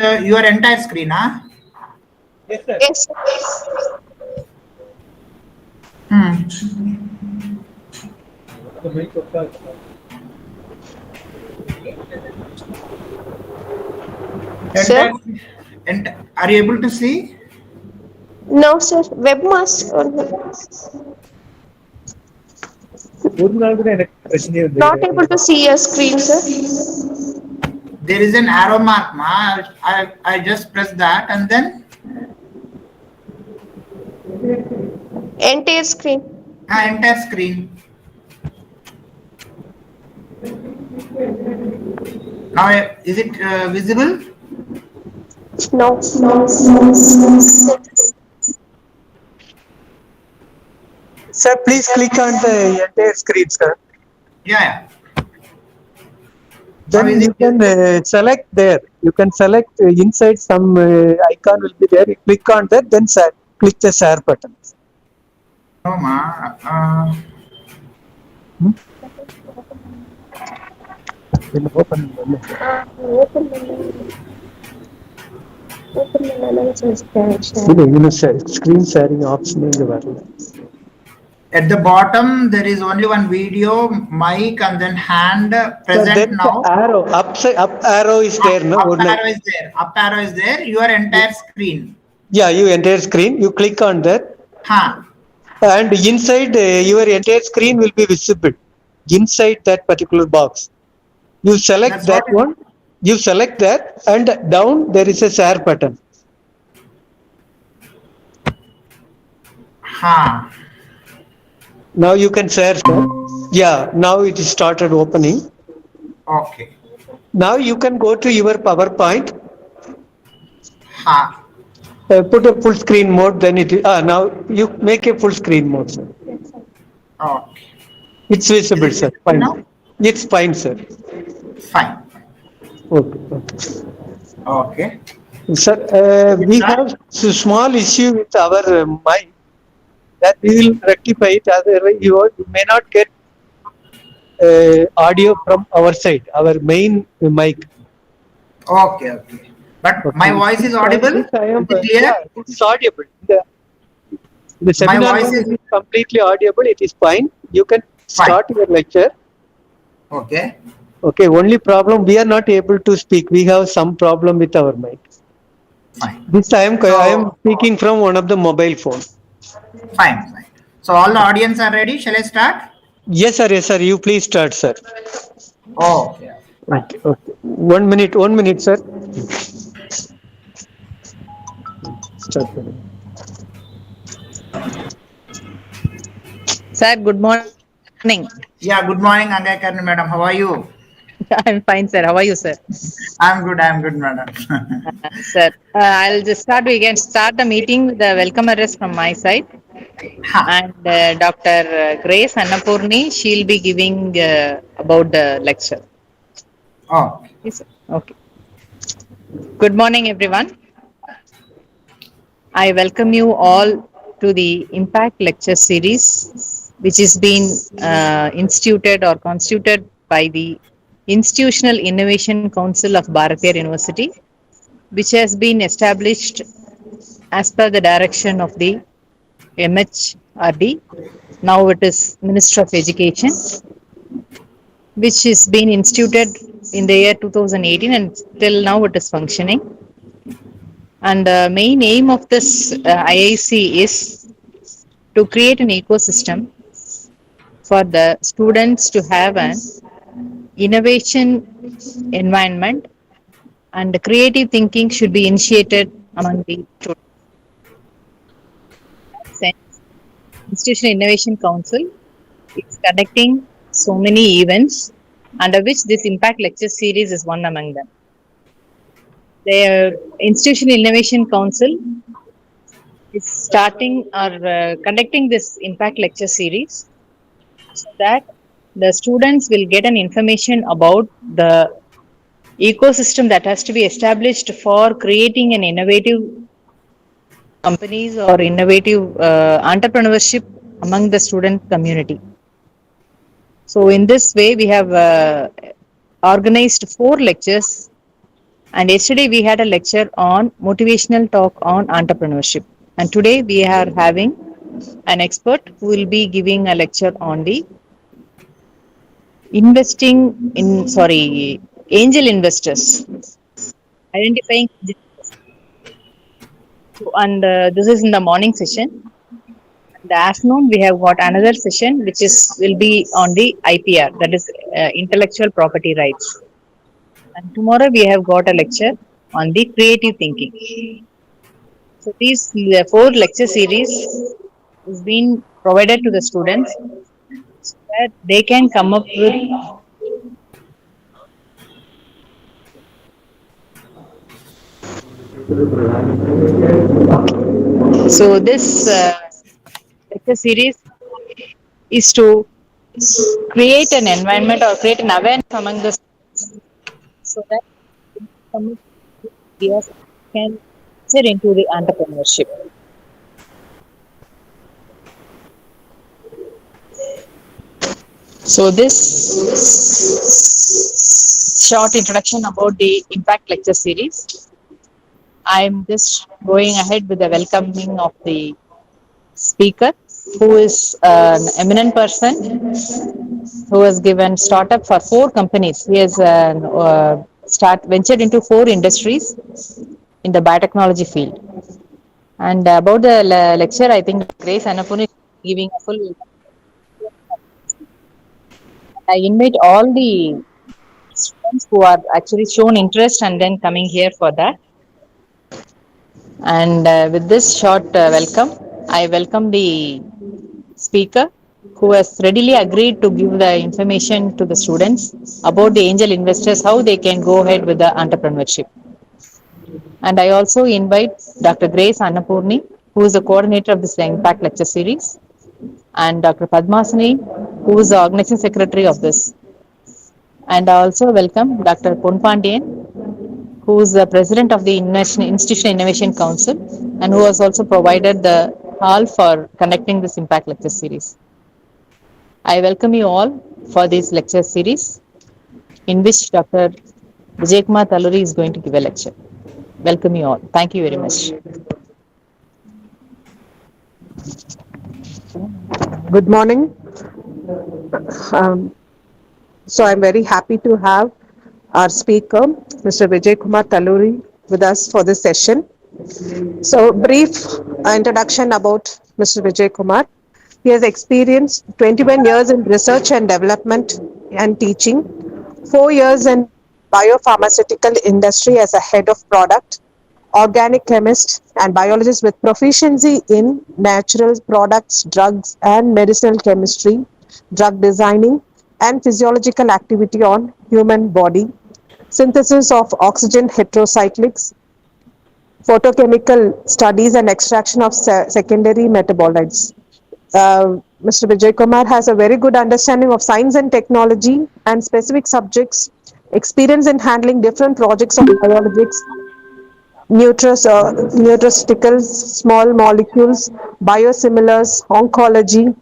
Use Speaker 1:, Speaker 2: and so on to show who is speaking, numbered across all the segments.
Speaker 1: your entire screen, huh?
Speaker 2: Yes, sir.
Speaker 3: Yes.
Speaker 2: The mic okay.
Speaker 3: Sir?
Speaker 1: Are you able to see?
Speaker 3: No, sir. Webmaster. Not able to see your screen, sir.
Speaker 1: There is an arrow mark, ma. I just press that and then
Speaker 3: Entire screen.
Speaker 1: entire screen. Now is it visible?
Speaker 3: No.
Speaker 4: Sir, please click on the entire screen, sir.
Speaker 1: Yeah.
Speaker 4: Then you can select there. You can select inside some icon will be there. You click on that, then click the share button.
Speaker 1: No, ma.
Speaker 4: Screen sharing option.
Speaker 1: At the bottom, there is only one video, mic, and then hand present now.
Speaker 4: Arrow, up arrow is there. No?
Speaker 1: Up arrow is there. Up arrow is there. Your entire screen.
Speaker 4: Yeah, your entire screen. You click on that. And inside your entire screen will be visible. Inside that particular box. You select that one. You select that, and down there is a share button. Now you can share, sir. Yeah, now it is started opening.
Speaker 1: Okay.
Speaker 4: Now you can go to your PowerPoint. Put a full screen mode, then it is. Now you make a full screen mode, sir.
Speaker 1: Okay.
Speaker 4: It's visible, sir. Fine. Now? It's fine, sir.
Speaker 1: Fine.
Speaker 4: Okay. Sir, we have a small issue with our mic that we will rectify it. Otherwise, you may not get audio from our side, our main mic.
Speaker 1: Okay. But my voice is audible? Is it clear?
Speaker 4: Yeah, it's audible. The seminar is completely audible. It is fine. You can start your lecture.
Speaker 1: Okay.
Speaker 4: Okay. Only problem, we are not able to speak. We have some problem with our mic.
Speaker 1: Fine.
Speaker 4: This time I am speaking from one of the mobile phones.
Speaker 1: Fine. So all the audience are ready. Shall I start?
Speaker 4: Yes, sir. Yes, sir. You please start, sir.
Speaker 1: Okay.
Speaker 4: 1 minute, sir. Start.
Speaker 5: Sir, good morning.
Speaker 1: Yeah, good morning, Angaikarni madam. How are you?
Speaker 5: I'm fine, sir. How are you, sir?
Speaker 1: I'm good, madam.
Speaker 5: Sir, I'll just start. We can start the meeting with the welcome address from my side. And Dr. Grace Annapurni, she'll be giving about the lecture.
Speaker 1: Oh.
Speaker 5: Yes, sir. Okay. Good morning, everyone. I welcome you all to the Impact Lecture Series, which is being instituted or constituted by the Institutional Innovation Council of Bharatiyar University, which has been established as per the direction of the MHRD. Now it is Minister of Education, which is being instituted in the year 2018 and till now it is functioning. And the main aim of this IIC is to create an ecosystem for the students to have an innovation environment, and the creative thinking should be initiated among the students. Institutional Innovation Council is conducting so many events, under which this Impact Lecture Series is one among them. The Institutional Innovation Council is starting or conducting this Impact Lecture Series so that the students will get an information about the ecosystem that has to be established for creating an innovative companies or innovative entrepreneurship among the student community. So in this way, we have organized 4 lectures And yesterday we had a lecture on motivational talk on entrepreneurship. And today we are having an expert who will be giving a lecture on the angel investors, identifying. And this is in the morning session. In the afternoon, we have got another session which will be on the IPR, that is intellectual property rights. And tomorrow we have got a lecture on the creative thinking. So these 4 lecture series is being provided to the students so that they can come up with. So this lecture series is to create an environment or create an awareness among the students so that some ideas can enter into the entrepreneurship. So this short introduction about the Impact Lecture Series. I'm just going ahead with the welcoming of the speaker, who is an eminent person who has given startup for 4 companies. He has ventured into 4 industries in the biotechnology field. And about the lecture, I think Grace Annapurna is giving a full. I invite all the students who are actually shown interest and then coming here for that. And with this short welcome, I welcome the speaker who has readily agreed to give the information to the students about the angel investors, how they can go ahead with the entrepreneurship. And I also invite Dr. Grace Annapurni, who is the coordinator of this Impact Lecture Series, and Dr. Padmasini, who is the organizing secretary of this. And I also welcome Dr. Ponpandian, who is the president of the Institutional Innovation Council, and who has also provided the hall for conducting this Impact Lecture Series. I welcome you all for this lecture series, in which Dr. Vijay Kumar Talluri is going to give a lecture. Welcome you all. Thank you very much.
Speaker 6: Good morning. So I'm very happy to have our speaker, Mr. Vijay Kumar Talluri, with us for this session. So brief introduction about Mr. Vijay Kumar. He has experienced 21 years in research and development and teaching, 4 years in biopharmaceutical industry as a head of product, organic chemist and biologist with proficiency in natural products, drugs and medicinal chemistry, drug designing and physiological activity on human body, synthesis of oxygen heterocyclics, photochemical studies and extraction of secondary metabolites. Mr. Vijay Kumar has a very good understanding of science and technology and specific subjects, experience in handling different projects of biologics, nutraceuticals, small molecules, biosimilars, oncology,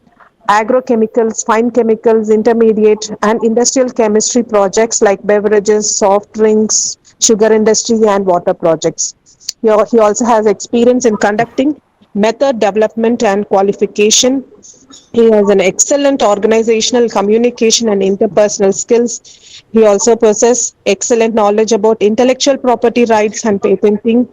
Speaker 6: agrochemicals, fine chemicals, intermediate and industrial chemistry projects like beverages, soft drinks, sugar industry and water projects. He also has experience in conducting method development and qualification. He has an excellent organizational communication and interpersonal skills. He also possesses excellent knowledge about intellectual property rights and patenting.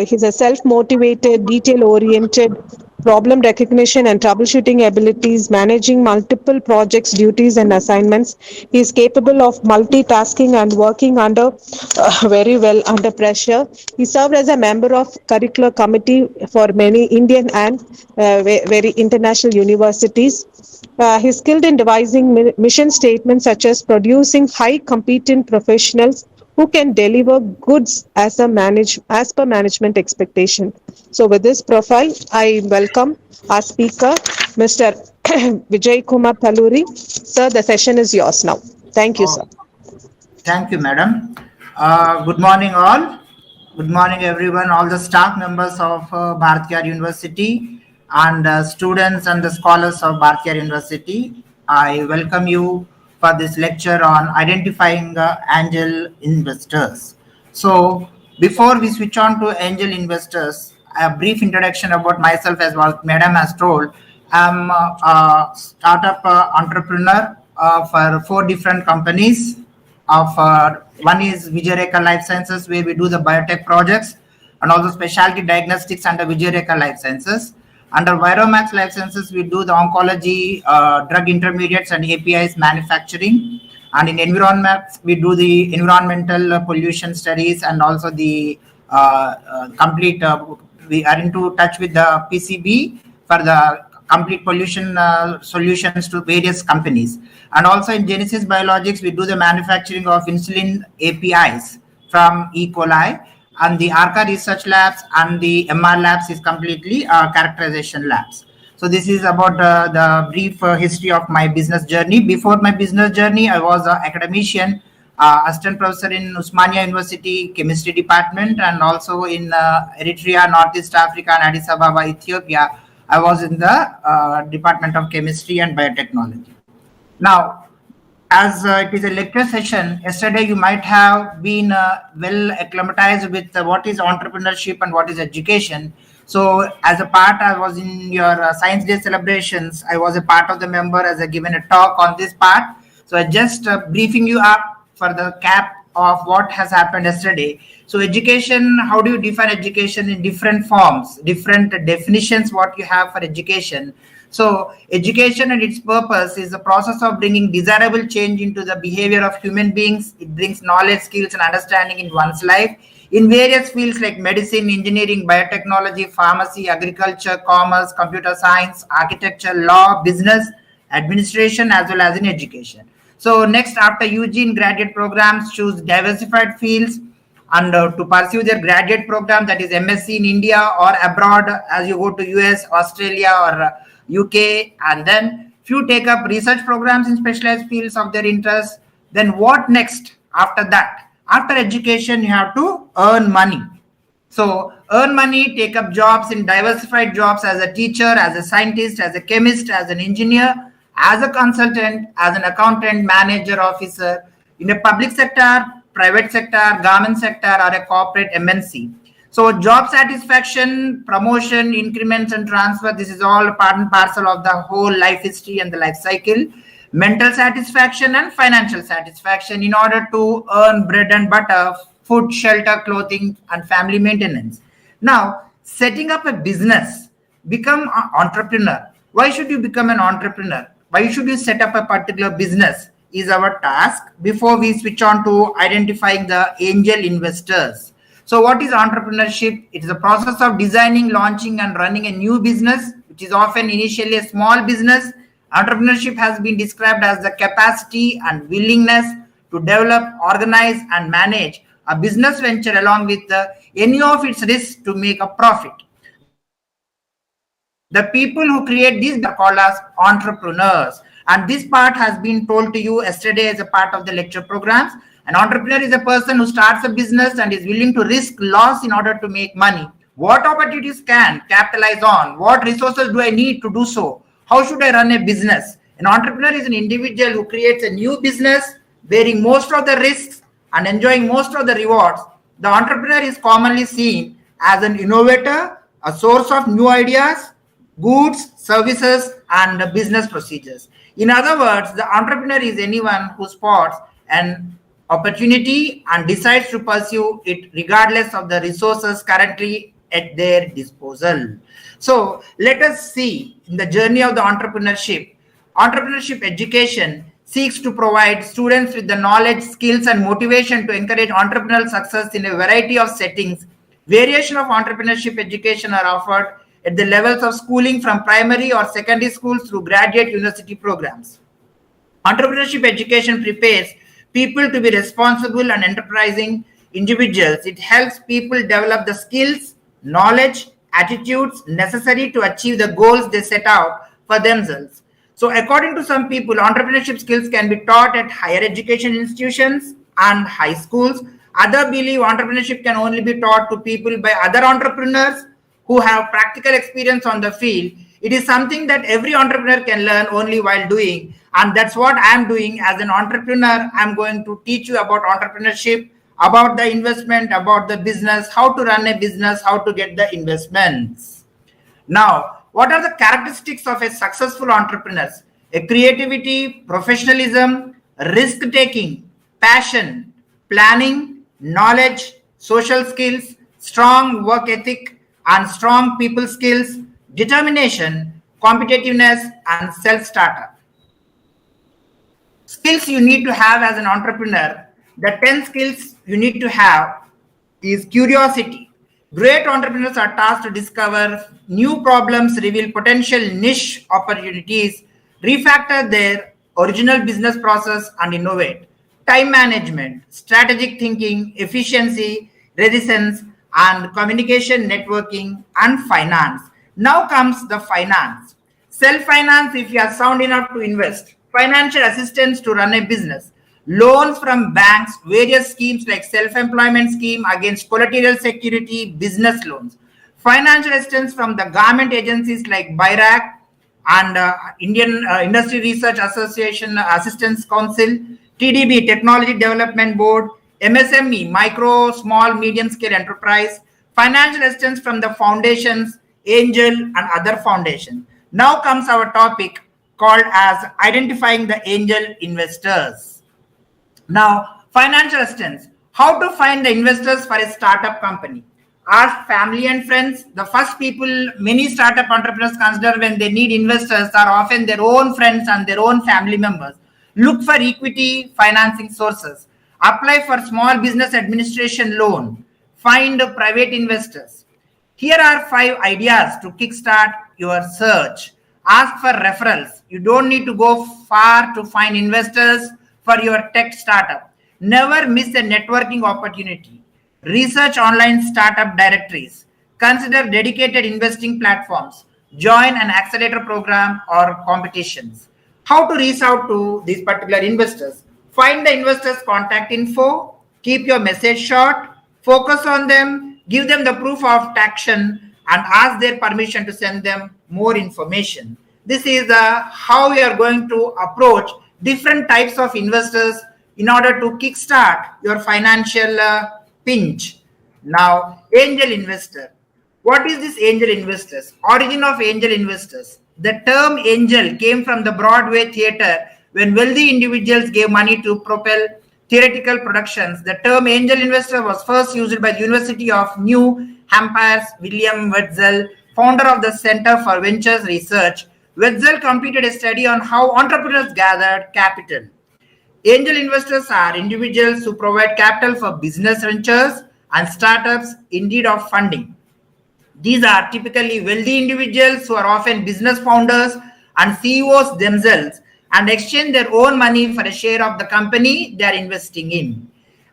Speaker 6: He's a self-motivated, detail-oriented, problem recognition and troubleshooting abilities, managing multiple projects, duties and assignments. He is capable of multitasking and working very well under pressure. He served as a member of curricular committee for many Indian and very international universities. He's skilled in devising mission statements such as producing high competent professionals who can deliver goods as per management expectation. So with this profile, I welcome our speaker, Mr. Vijay Kumar Talluri. Sir, the session is yours now. Thank you, sir.
Speaker 1: Thank you, madam. Good morning, all. Good morning, everyone, all the staff members of Bharatiya University and students and the scholars of Bharatiya University. I welcome you for this lecture on identifying angel investors. So before we switch on to angel investors, a brief introduction about myself as what Madam has told. I'm a startup entrepreneur for 4 different companies. One is Vijayrekha Life Sciences, where we do the biotech projects, and also specialty diagnostics under Vijayrekha Life Sciences. Under Viromax Life Sciences, we do the oncology, drug intermediates and APIs manufacturing. And in environment, we do the environmental pollution studies and also the complete, we are into touch with the PCB for the complete pollution solutions to various companies. And also in Genesis Biologics, we do the manufacturing of insulin APIs from E. coli. And the ARCA research labs and the MR labs is completely characterization labs. So this is about the brief history of my business journey. Before my business journey, I was an academician, assistant professor in Usmania University chemistry department, and also in Eritrea, Northeast Africa, and Addis Ababa, Ethiopia. I was in the Department of Chemistry and Biotechnology. Now, as it is a lecture session, yesterday you might have been well acclimatized with what is entrepreneurship and what is education. So as a part, I was in your Science Day celebrations. I was a part of the member as I given a talk on this part. So I just briefing you up for the cap of what has happened yesterday. So education, how do you define education in different forms, different definitions, what you have for education? So education and its purpose is the process of bringing desirable change into the behavior of human beings. It brings knowledge, skills, and understanding in one's life in various fields like medicine, engineering, biotechnology, pharmacy, agriculture, commerce, computer science, architecture, law, business, administration, as well as in education. So next, after UG graduate programs, choose diversified fields and to pursue their graduate program, that is MSc in India or abroad as you go to US, Australia, or UK, and then few take up research programs in specialized fields of their interest. Then what next after that? After education, you have to earn money. So earn money, take up jobs in diversified jobs as a teacher, as a scientist, as a chemist, as an engineer, as a consultant, as an accountant, manager, officer, in a public sector, private sector, government sector, or a corporate MNC. So job satisfaction, promotion, increments and transfer, this is all part and parcel of the whole life history and the life cycle. Mental satisfaction and financial satisfaction in order to earn bread and butter, food, shelter, clothing, and family maintenance. Now, setting up a business, become an entrepreneur. Why should you become an entrepreneur? Why should you set up a particular business is our task before we switch on to identifying the angel investors. So what is entrepreneurship? It is a process of designing, launching, and running a new business, which is often initially a small business. Entrepreneurship has been described as the capacity and willingness to develop, organize, and manage a business venture along with any of its risks to make a profit. The people who create these are called as entrepreneurs. And this part has been told to you yesterday as a part of the lecture programs. An entrepreneur is a person who starts a business and is willing to risk loss in order to make money. What opportunities can capitalize on? What resources do I need to do so? How should I run a business? An entrepreneur is an individual who creates a new business, bearing most of the risks and enjoying most of the rewards. The entrepreneur is commonly seen as an innovator, a source of new ideas, goods, services, and business procedures. In other words, the entrepreneur is anyone who spots an opportunity and decides to pursue it regardless of the resources currently at their disposal. So let us see in the journey of the entrepreneurship. Entrepreneurship education seeks to provide students with the knowledge, skills, and motivation to encourage entrepreneurial success in a variety of settings. Variation of entrepreneurship education are offered at the levels of schooling from primary or secondary schools through graduate university programs. Entrepreneurship education prepares people to be responsible and enterprising individuals. It helps people develop the skills, knowledge, attitudes necessary to achieve the goals they set out for themselves. So according to some people, entrepreneurship skills can be taught at higher education institutions and high schools. Others believe entrepreneurship can only be taught to people by other entrepreneurs who have practical experience on the field. It is something that every entrepreneur can learn only while doing. And that's what I'm doing as an entrepreneur. I'm going to teach you about entrepreneurship about the investment, about the business, how to run a business, how to get the investments. Now, what are the characteristics of a successful entrepreneur? A creativity, professionalism, risk-taking, passion, planning, knowledge, social skills, strong work ethic, and strong people skills, determination, competitiveness, and self-startup. Skills you need to have as an entrepreneur, the 10 skills you need to have is curiosity. Great entrepreneurs are tasked to discover new problems, reveal potential niche opportunities, refactor their original business process, and innovate. Time management, strategic thinking, efficiency, resilience, and communication, networking, and finance. Now comes the finance. Self-finance if you are sound enough to invest. Financial assistance to run a business. Loans from banks, various schemes like self-employment scheme against collateral security, business loans. Financial assistance from the government agencies like BIRAC and Indian Industry Research Association Assistance Council, TDB, Technology Development Board, MSME, Micro, Small, Medium Scale Enterprise, financial assistance from the foundations, angel, and other foundations. Now comes our topic called as identifying the angel investors. Now, financial assistance. How to find the investors for a startup company? Ask family and friends. The first people many startup entrepreneurs consider when they need investors are often their own friends and their own family members. Look for equity financing sources. Apply for small business administration loan. Find private investors. Here are 5 ideas to kickstart your search. Ask for referrals. You don't need to go far to find investors for your tech startup. Never miss a networking opportunity. Research online startup directories. Consider dedicated investing platforms. Join an accelerator program or competitions. How to reach out to these particular investors? Find the investors' contact info. Keep your message short. Focus on them. Give them the proof of action and ask their permission to send them more information. This is how we are going to approach different types of investors in order to kickstart your financial pinch. Now, angel investor. What is this angel investors? Origin of angel investors. The term angel came from the Broadway theater when wealthy individuals gave money to propel theatrical productions. The term angel investor was first used by the University of New Hampshire's William Wetzel, founder of the Center for Ventures Research. Wetzel completed a study on how entrepreneurs gathered capital. Angel investors are individuals who provide capital for business ventures and startups in need of funding. These are typically wealthy individuals who are often business founders and CEOs themselves and exchange their own money for a share of the company they are investing in.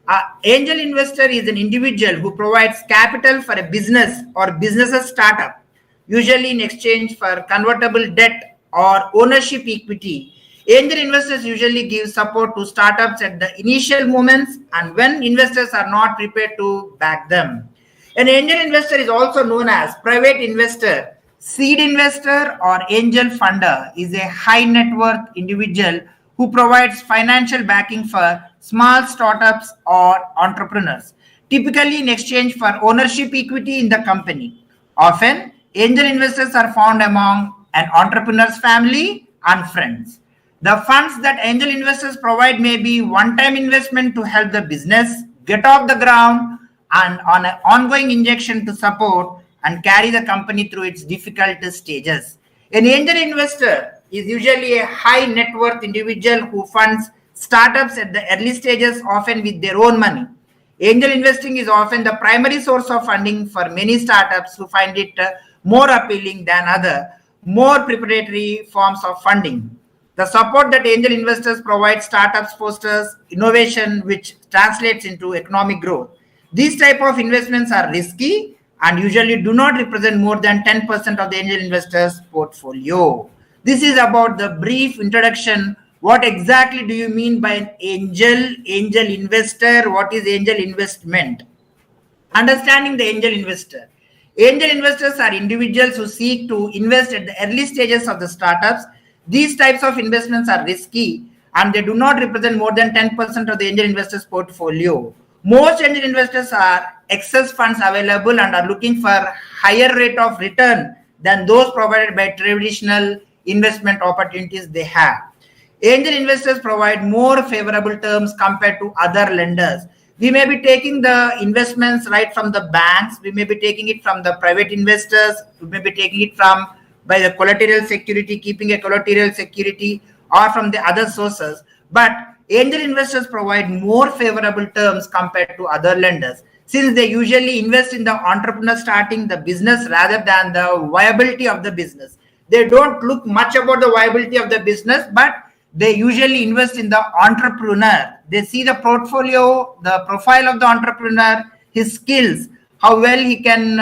Speaker 1: An angel investor is an individual who provides capital for a business or business startup, usually in exchange for convertible debt or ownership equity. Angel investors usually give support to startups at the initial moments and when investors are not prepared to back them. An angel investor is also known as private investor. Seed investor or angel funder is a high net worth individual who provides financial backing for small startups or entrepreneurs, typically in exchange for ownership equity in the company. Often, angel investors are found among an entrepreneur's family and friends. The funds that angel investors provide may be one-time investment to help the business get off the ground and on an ongoing injection to support and carry the company through its difficult stages. An angel investor is usually a high net worth individual who funds startups at the early stages, often with their own money. Angel investing is often the primary source of funding for many startups who find it more appealing than other, more preparatory forms of funding. The support that angel investors provide startups fosters innovation, which translates into economic growth. These type of investments are risky and usually do not represent more than 10% of the angel investors' portfolio. This is about the brief introduction. What exactly do you mean by an angel investor? What is angel investment? Understanding the angel investor. Angel investors are individuals who seek to invest at the early stages of the startups. These types of investments are risky and they do not represent more than 10% of the angel investors' portfolio. Most angel investors are excess funds available and are looking for higher rate of return than those provided by traditional investment opportunities they have. Angel investors provide more favorable terms compared to other lenders. We may be taking the investments right from the banks, we may be taking it from the private investors, we may be taking it from by the collateral security, keeping a collateral security, or from the other sources. But angel investors provide more favorable terms compared to other lenders, since they usually invest in the entrepreneur starting the business rather than the viability of the business. They don't look much about the viability of the business, but they usually invest in the entrepreneur. They see the portfolio, the profile of the entrepreneur, his skills, how well he can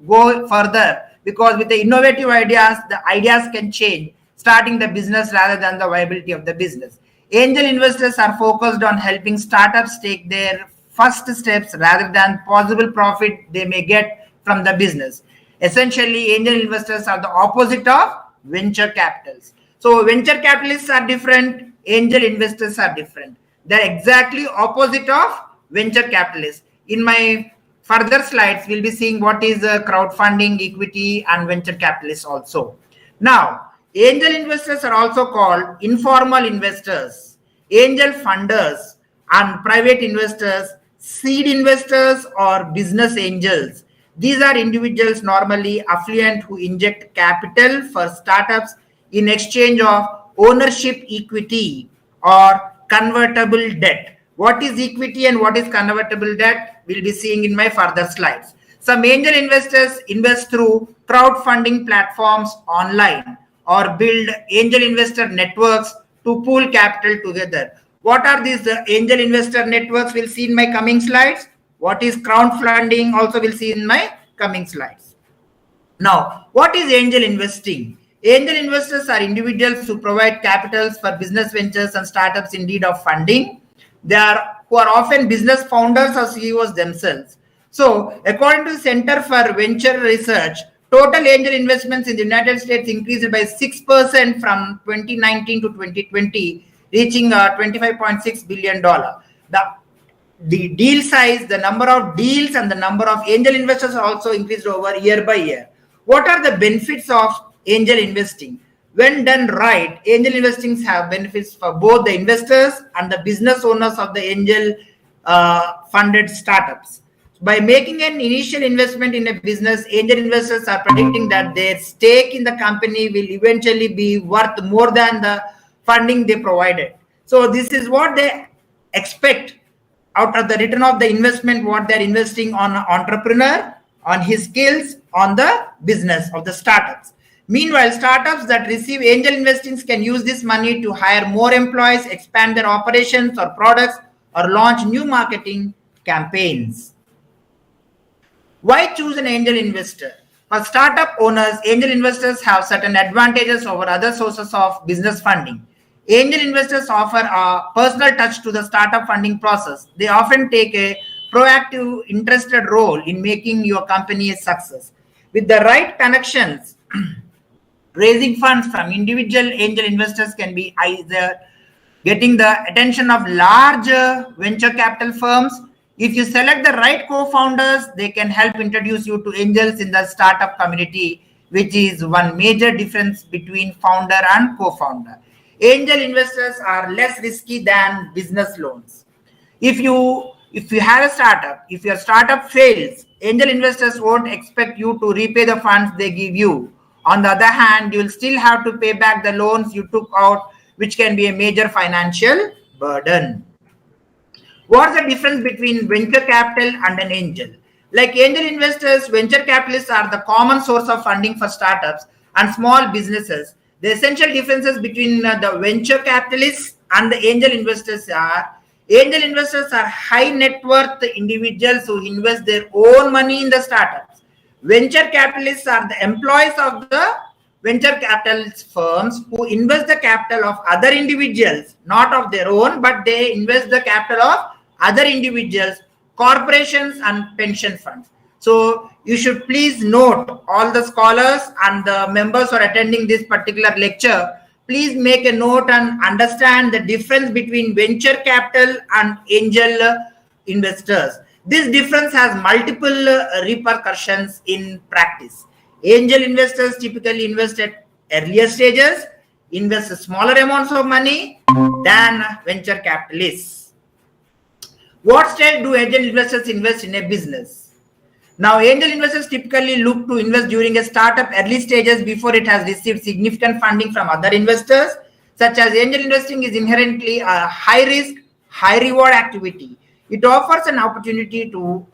Speaker 1: go further. Because with the innovative ideas, the ideas can change, starting the business rather than the viability of the business. Angel investors are focused on helping startups take their first steps rather than possible profit they may get from the business. Essentially, angel investors are the opposite of venture capitals. So venture capitalists are different, angel investors are different. They're exactly opposite of venture capitalists. In my further slides, we'll be seeing what is crowdfunding, equity, and venture capitalists also. Now, angel investors are also called informal investors, angel funders, and private investors, seed investors, or business angels. These are individuals normally affluent who inject capital for startups in exchange of ownership equity or convertible debt. What is equity and what is convertible debt? We'll be seeing in my further slides. Some angel investors invest through crowdfunding platforms online or build angel investor networks to pool capital together. What are these angel investor networks? We'll see in my coming slides. What is crowdfunding? Also, we'll see in my coming slides. Now, what is angel investing? Angel investors are individuals who provide capitals for business ventures and startups in need of funding. They are who are often business founders or CEOs themselves. So, according to the Center for Venture Research, total angel investments in the United States increased by 6% from 2019 to 2020, reaching $25.6 billion. The deal size, the number of deals, and the number of angel investors are also increased over year by year. What are the benefits of angel investing? When done right, angel investing have benefits for both the investors and the business owners of the angel funded startups. By making an initial investment in a business, angel investors are predicting that their stake in the company will eventually be worth more than the funding they provided. So this is what they expect out of the return of the investment, what they're investing on an entrepreneur, on his skills, on the business of the startups. Meanwhile, startups that receive angel investings can use this money to hire more employees, expand their operations or products, or launch new marketing campaigns. Why choose an angel investor? For startup owners, angel investors have certain advantages over other sources of business funding. Angel investors offer a personal touch to the startup funding process. They often take a proactive, interested role in making your company a success. With the right connections, raising funds from individual angel investors can be either getting the attention of large venture capital firms. If you select the right co-founders, they can help introduce you to angels in the startup community, which is one major difference between founder and co-founder. Angel investors are less risky than business loans. If you have a startup, if your startup fails, angel investors won't expect you to repay the funds they give you. On the other hand, you will still have to pay back the loans you took out, which can be a major financial burden. What's the difference between venture capital and an angel? Like angel investors, venture capitalists are the common source of funding for startups and small businesses. The essential differences between the venture capitalists and the angel investors are: angel investors are high net worth individuals who invest their own money in the startups. Venture capitalists are the employees of the venture capital firms who invest the capital of other individuals, not of their own, but they invest the capital of other individuals, corporations, and pension funds. So you should please note, all the scholars and the members who are attending this particular lecture, please make a note and understand the difference between venture capital and angel investors. This difference has multiple repercussions in practice. Angel investors typically invest at earlier stages, invest smaller amounts of money than venture capitalists. What stage do angel investors invest in a business? Now, angel investors typically look to invest during a startup early stages before it has received significant funding from other investors, such as angel investing is inherently a high risk, high reward activity. It offers an opportunity to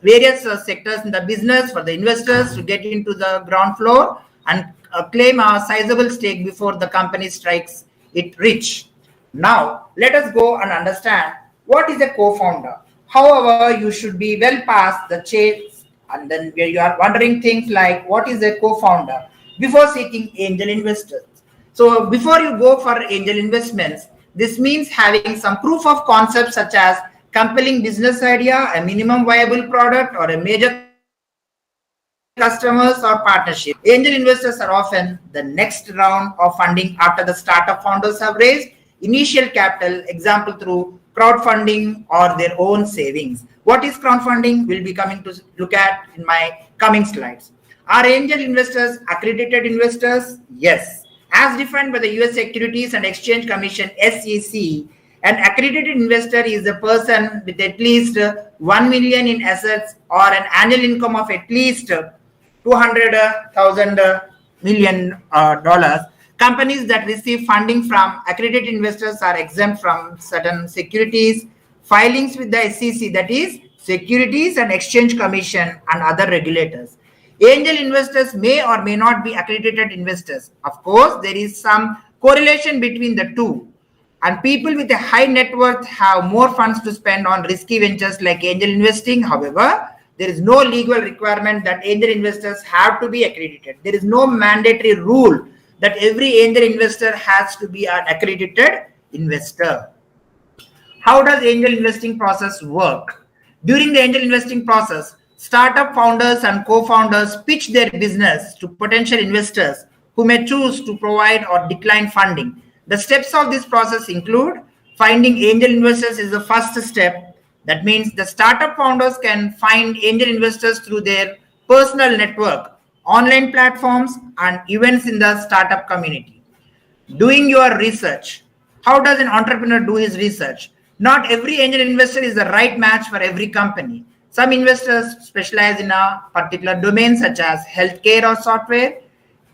Speaker 1: various sectors in the business for the investors to get into the ground floor and claim a sizable stake before the company strikes it rich. Now, let us go and understand what is a co-founder. However, you should be well past the chase, and then where you are wondering things like what is a co-founder before seeking angel investors. So before you go for angel investments, this means having some proof of concept such as compelling business idea, a minimum viable product, or a major customers or partnership. Angel investors are often the next round of funding after the startup founders have raised initial capital, example through crowdfunding or their own savings. What is crowdfunding? We'll be coming to look at in my coming slides. Are angel investors accredited investors? Yes. As defined by the US Securities and Exchange Commission, SEC, an accredited investor is a person with at least 1 million in assets or an annual income of at least $200,000 million dollars. Companies that receive funding from accredited investors are exempt from certain securities filings with the SEC, that is Securities and Exchange Commission and other regulators. Angel investors may or may not be accredited investors. Of course, there is some correlation between the two. And people with a high net worth have more funds to spend on risky ventures like angel investing. However, there is no legal requirement that angel investors have to be accredited. There is no mandatory rule that every angel investor has to be an accredited investor. How does angel investing process work? During the angel investing process, startup founders and co-founders pitch their business to potential investors who may choose to provide or decline funding. The steps of this process include finding angel investors is the first step. That means the startup founders can find angel investors through their personal network, online platforms, and events in the startup community. Doing your research. How does an entrepreneur do his research? Not every angel investor is the right match for every company. Some investors specialize in a particular domain such as healthcare or software.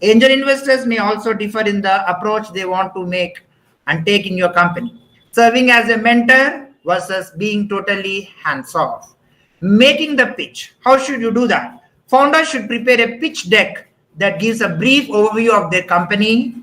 Speaker 1: Angel investors may also differ in the approach they want to make and take in your company. Serving as a mentor versus being totally hands-off. Making the pitch. How should you do that? Founders should prepare a pitch deck that gives a brief overview of their company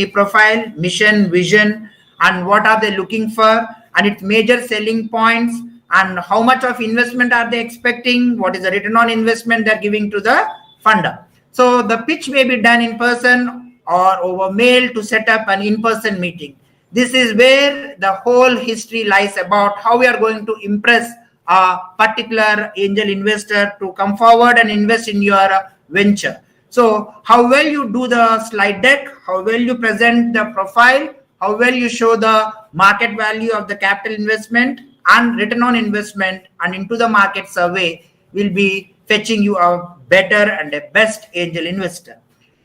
Speaker 1: profile, mission, vision, and what are they looking for, and its major selling points, and how much of investment are they expecting, what is the return on investment they're giving to the funder. So the pitch may be done in person or over mail to set up an in-person meeting. This is where the whole history lies about how we are going to impress a particular angel investor to come forward and invest in your venture. So how well you do the slide deck, how well you present the profile, how well you show the market value of the capital investment and return on investment and into the market survey will be fetching you a better and a best angel investor.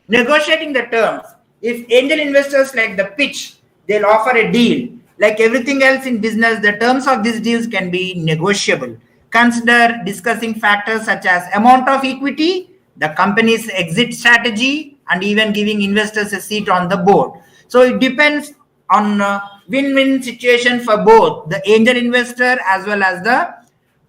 Speaker 1: Negotiating the terms. If angel investors like the pitch, they'll offer a deal. Like everything else in business, the terms of these deals can be negotiable. Consider discussing factors such as amount of equity, the company's exit strategy, and even giving investors a seat on the board. So it depends on win-win situation for both the angel investor as well as the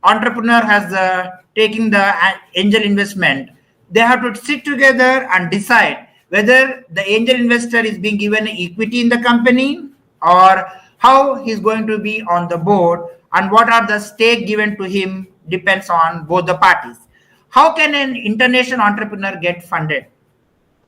Speaker 1: entrepreneur has taking the angel investment. They have to sit together and decide whether the angel investor is being given equity in the company or how he's going to be on the board and what are the stake given to him depends on both the parties. How can an international entrepreneur get funded?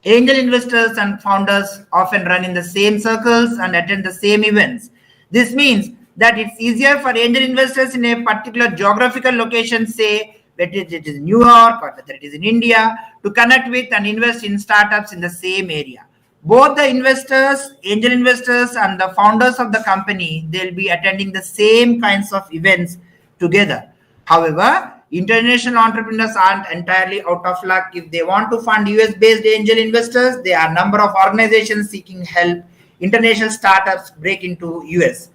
Speaker 1: Angel investors and founders often run in the same circles and attend the same events. This means that it's easier for angel investors in a particular geographical location, say whether it is New York or whether it is in India, to connect with and invest in startups in the same area. Both the investors, angel investors, and the founders of the company, they'll be attending the same kinds of events together. However, international entrepreneurs aren't entirely out of luck. If they want to fund US-based angel investors, there are a number of organizations seeking help. International startups break into US.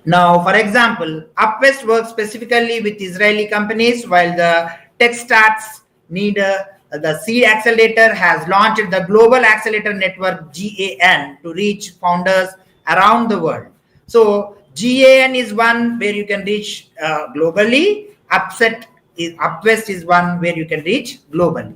Speaker 1: Now, for example, Upwest works specifically with Israeli companies, while the TechStarts need the Seed Accelerator has launched the Global Accelerator Network GAN to reach founders around the world. So GAN is one where you can reach globally. Upwest is one where you can reach globally.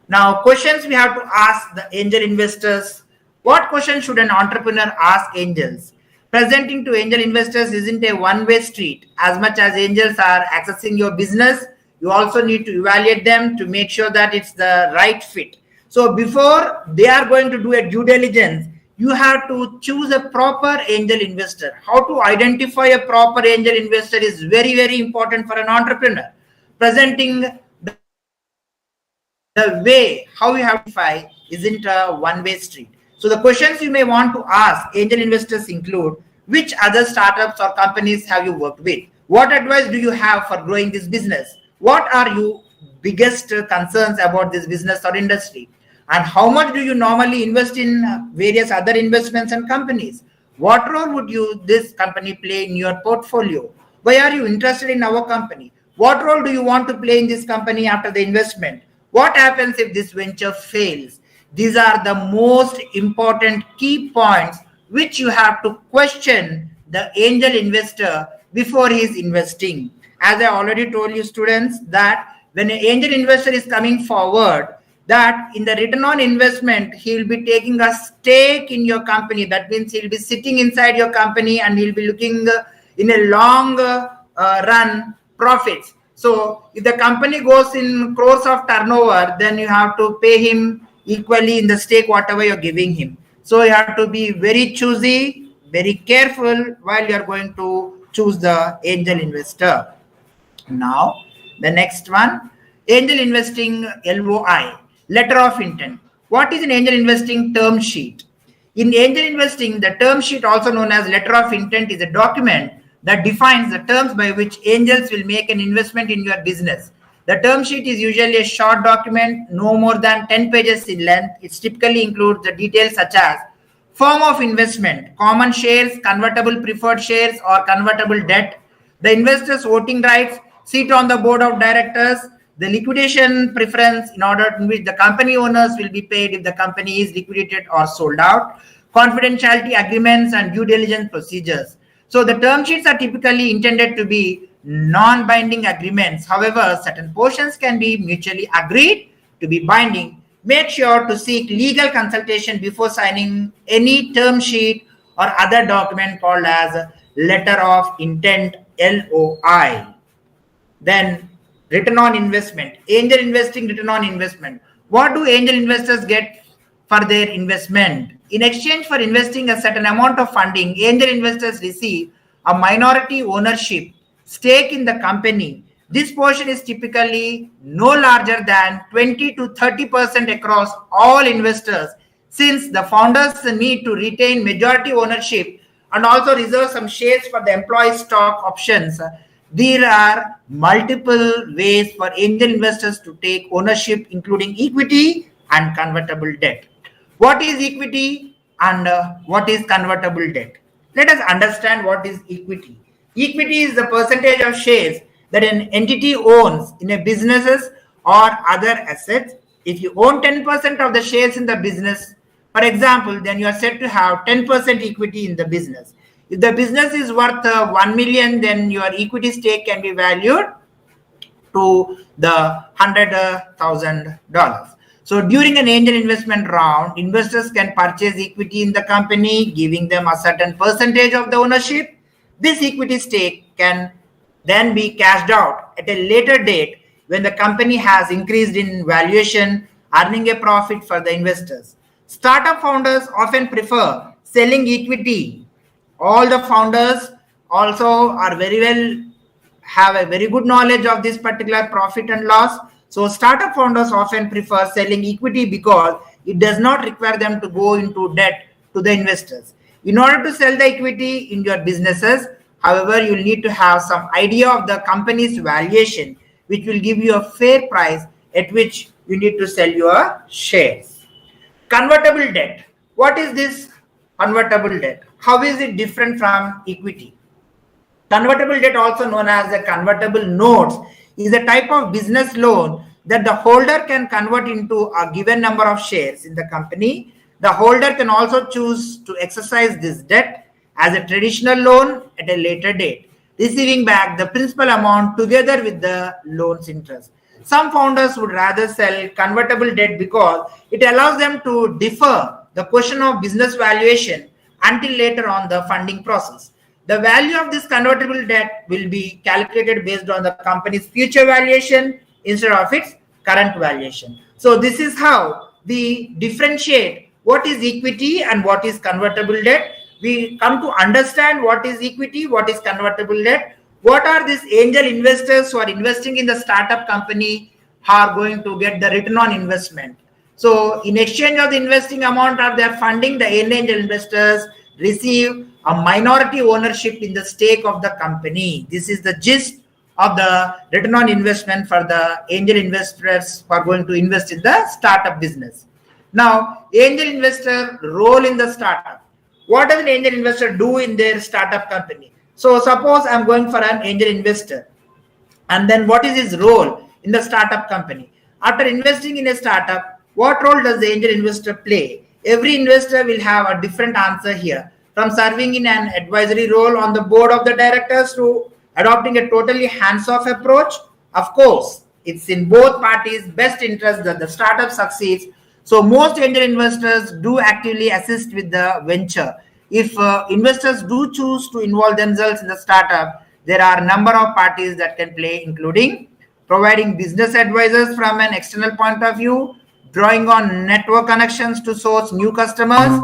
Speaker 1: Now, questions we have to ask the angel investors. What question should an entrepreneur ask angels? Presenting to angel investors isn't a one-way street. As much as angels are accessing your business, you also need to evaluate them to make sure that it's the right fit. So before they are going to do a due diligence, you have to choose a proper angel investor. How to identify a proper angel investor is very, very important for an entrepreneur. Presenting the way how you have to identify isn't a one-way street. So the questions you may want to ask angel investors include: which other startups or companies have you worked with? What advice do you have for growing this business? What are your biggest concerns about this business or industry? And how much do you normally invest in various other investments and companies? What role would this company play in your portfolio? Why are you interested in our company? What role do you want to play in this company after the investment? What happens if this venture fails? These are the most important key points which you have to question the angel investor before he is investing. As I already told you, students, that when an angel investor is coming forward, that in the return on investment, he will be taking a stake in your company. That means he'll be sitting inside your company and he'll be looking in a long run profits. So if the company goes in crores of turnover, then you have to pay him equally in the stake, whatever you're giving him. So you have to be very choosy, very careful while you're going to choose the angel investor. Now, the next one, angel investing LOI, letter of intent. What is an angel investing term sheet? In angel investing, the term sheet, also known as letter of intent, is a document that defines the terms by which angels will make an investment in your business. The term sheet is usually a short document, no more than 10 pages in length. It typically includes the details such as form of investment, common shares, convertible preferred shares, or convertible debt, the investor's voting rights, seat on the board of directors, the liquidation preference in order in which the company owners will be paid if the company is liquidated or sold out, confidentiality agreements, and due diligence procedures. So the term sheets are typically intended to be non-binding agreements. However, certain portions can be mutually agreed to be binding. Make sure to seek legal consultation before signing any term sheet or other document called as letter of intent, LOI. Then return on investment, angel investing return on investment. What do angel investors get for their investment? In exchange for investing a certain amount of funding, angel investors receive a minority ownership stake in the company. This portion is typically no larger than 20 to 30% across all investors, since the founders need to retain majority ownership and also reserve some shares for the employee stock options. There are multiple ways for angel investors to take ownership, including equity and convertible debt. What is equity and what is convertible debt? Let us understand what is equity. Equity is the percentage of shares that an entity owns in a businesses or other assets. If you own 10% of the shares in the business, for example, then you are said to have 10% equity in the business. If the business is worth 1 million, then your equity stake can be valued to the $100,000. So during an angel investment round, investors can purchase equity in the company, giving them a certain percentage of the ownership. This equity stake can then be cashed out at a later date when the company has increased in valuation, earning a profit for the investors. Startup founders often prefer selling equity. All the founders also are have a very good knowledge of this particular profit and loss. So startup founders often prefer selling equity because it does not require them to go into debt to the investors. In order to sell the equity in your businesses, However, you'll need to have some idea of the company's valuation, which will give you a fair price at which you need to sell your shares. Convertible debt. What is this convertible debt? How is it different from equity? Convertible debt, also known as the convertible notes, is a type of business loan that the holder can convert into a given number of shares in the company. The holder can also choose to exercise this debt as a traditional loan at a later date, receiving back the principal amount together with the loan's interest. Some founders would rather sell convertible debt because it allows them to defer the question of business valuation until later on the funding process. The value of this convertible debt will be calculated based on the company's future valuation instead of its current valuation. So this is how we differentiate what is equity and what is convertible debt. We come to understand what is equity, what is convertible debt, what are these angel investors who are investing in the startup company are going to get the return on investment. So in exchange of the investing amount of their funding, the angel investors receive a minority ownership in the stake of the company. This is the gist of the return on investment for the angel investors who are going to invest in the startup business. Now, angel investor role in the startup. What does an angel investor do in their startup company? So suppose I'm going for an angel investor, and then what is his role in the startup company? After investing in a startup, what role does the angel investor play? Every investor will have a different answer here, from serving in an advisory role on the board of the directors to adopting a totally hands-off approach. Of course, it's in both parties' best interest that the startup succeeds. So most angel investors do actively assist with the venture. If investors do choose to involve themselves in the startup, there are a number of parties that can play, including providing business advisors from an external point of view, drawing on network connections to source new customers,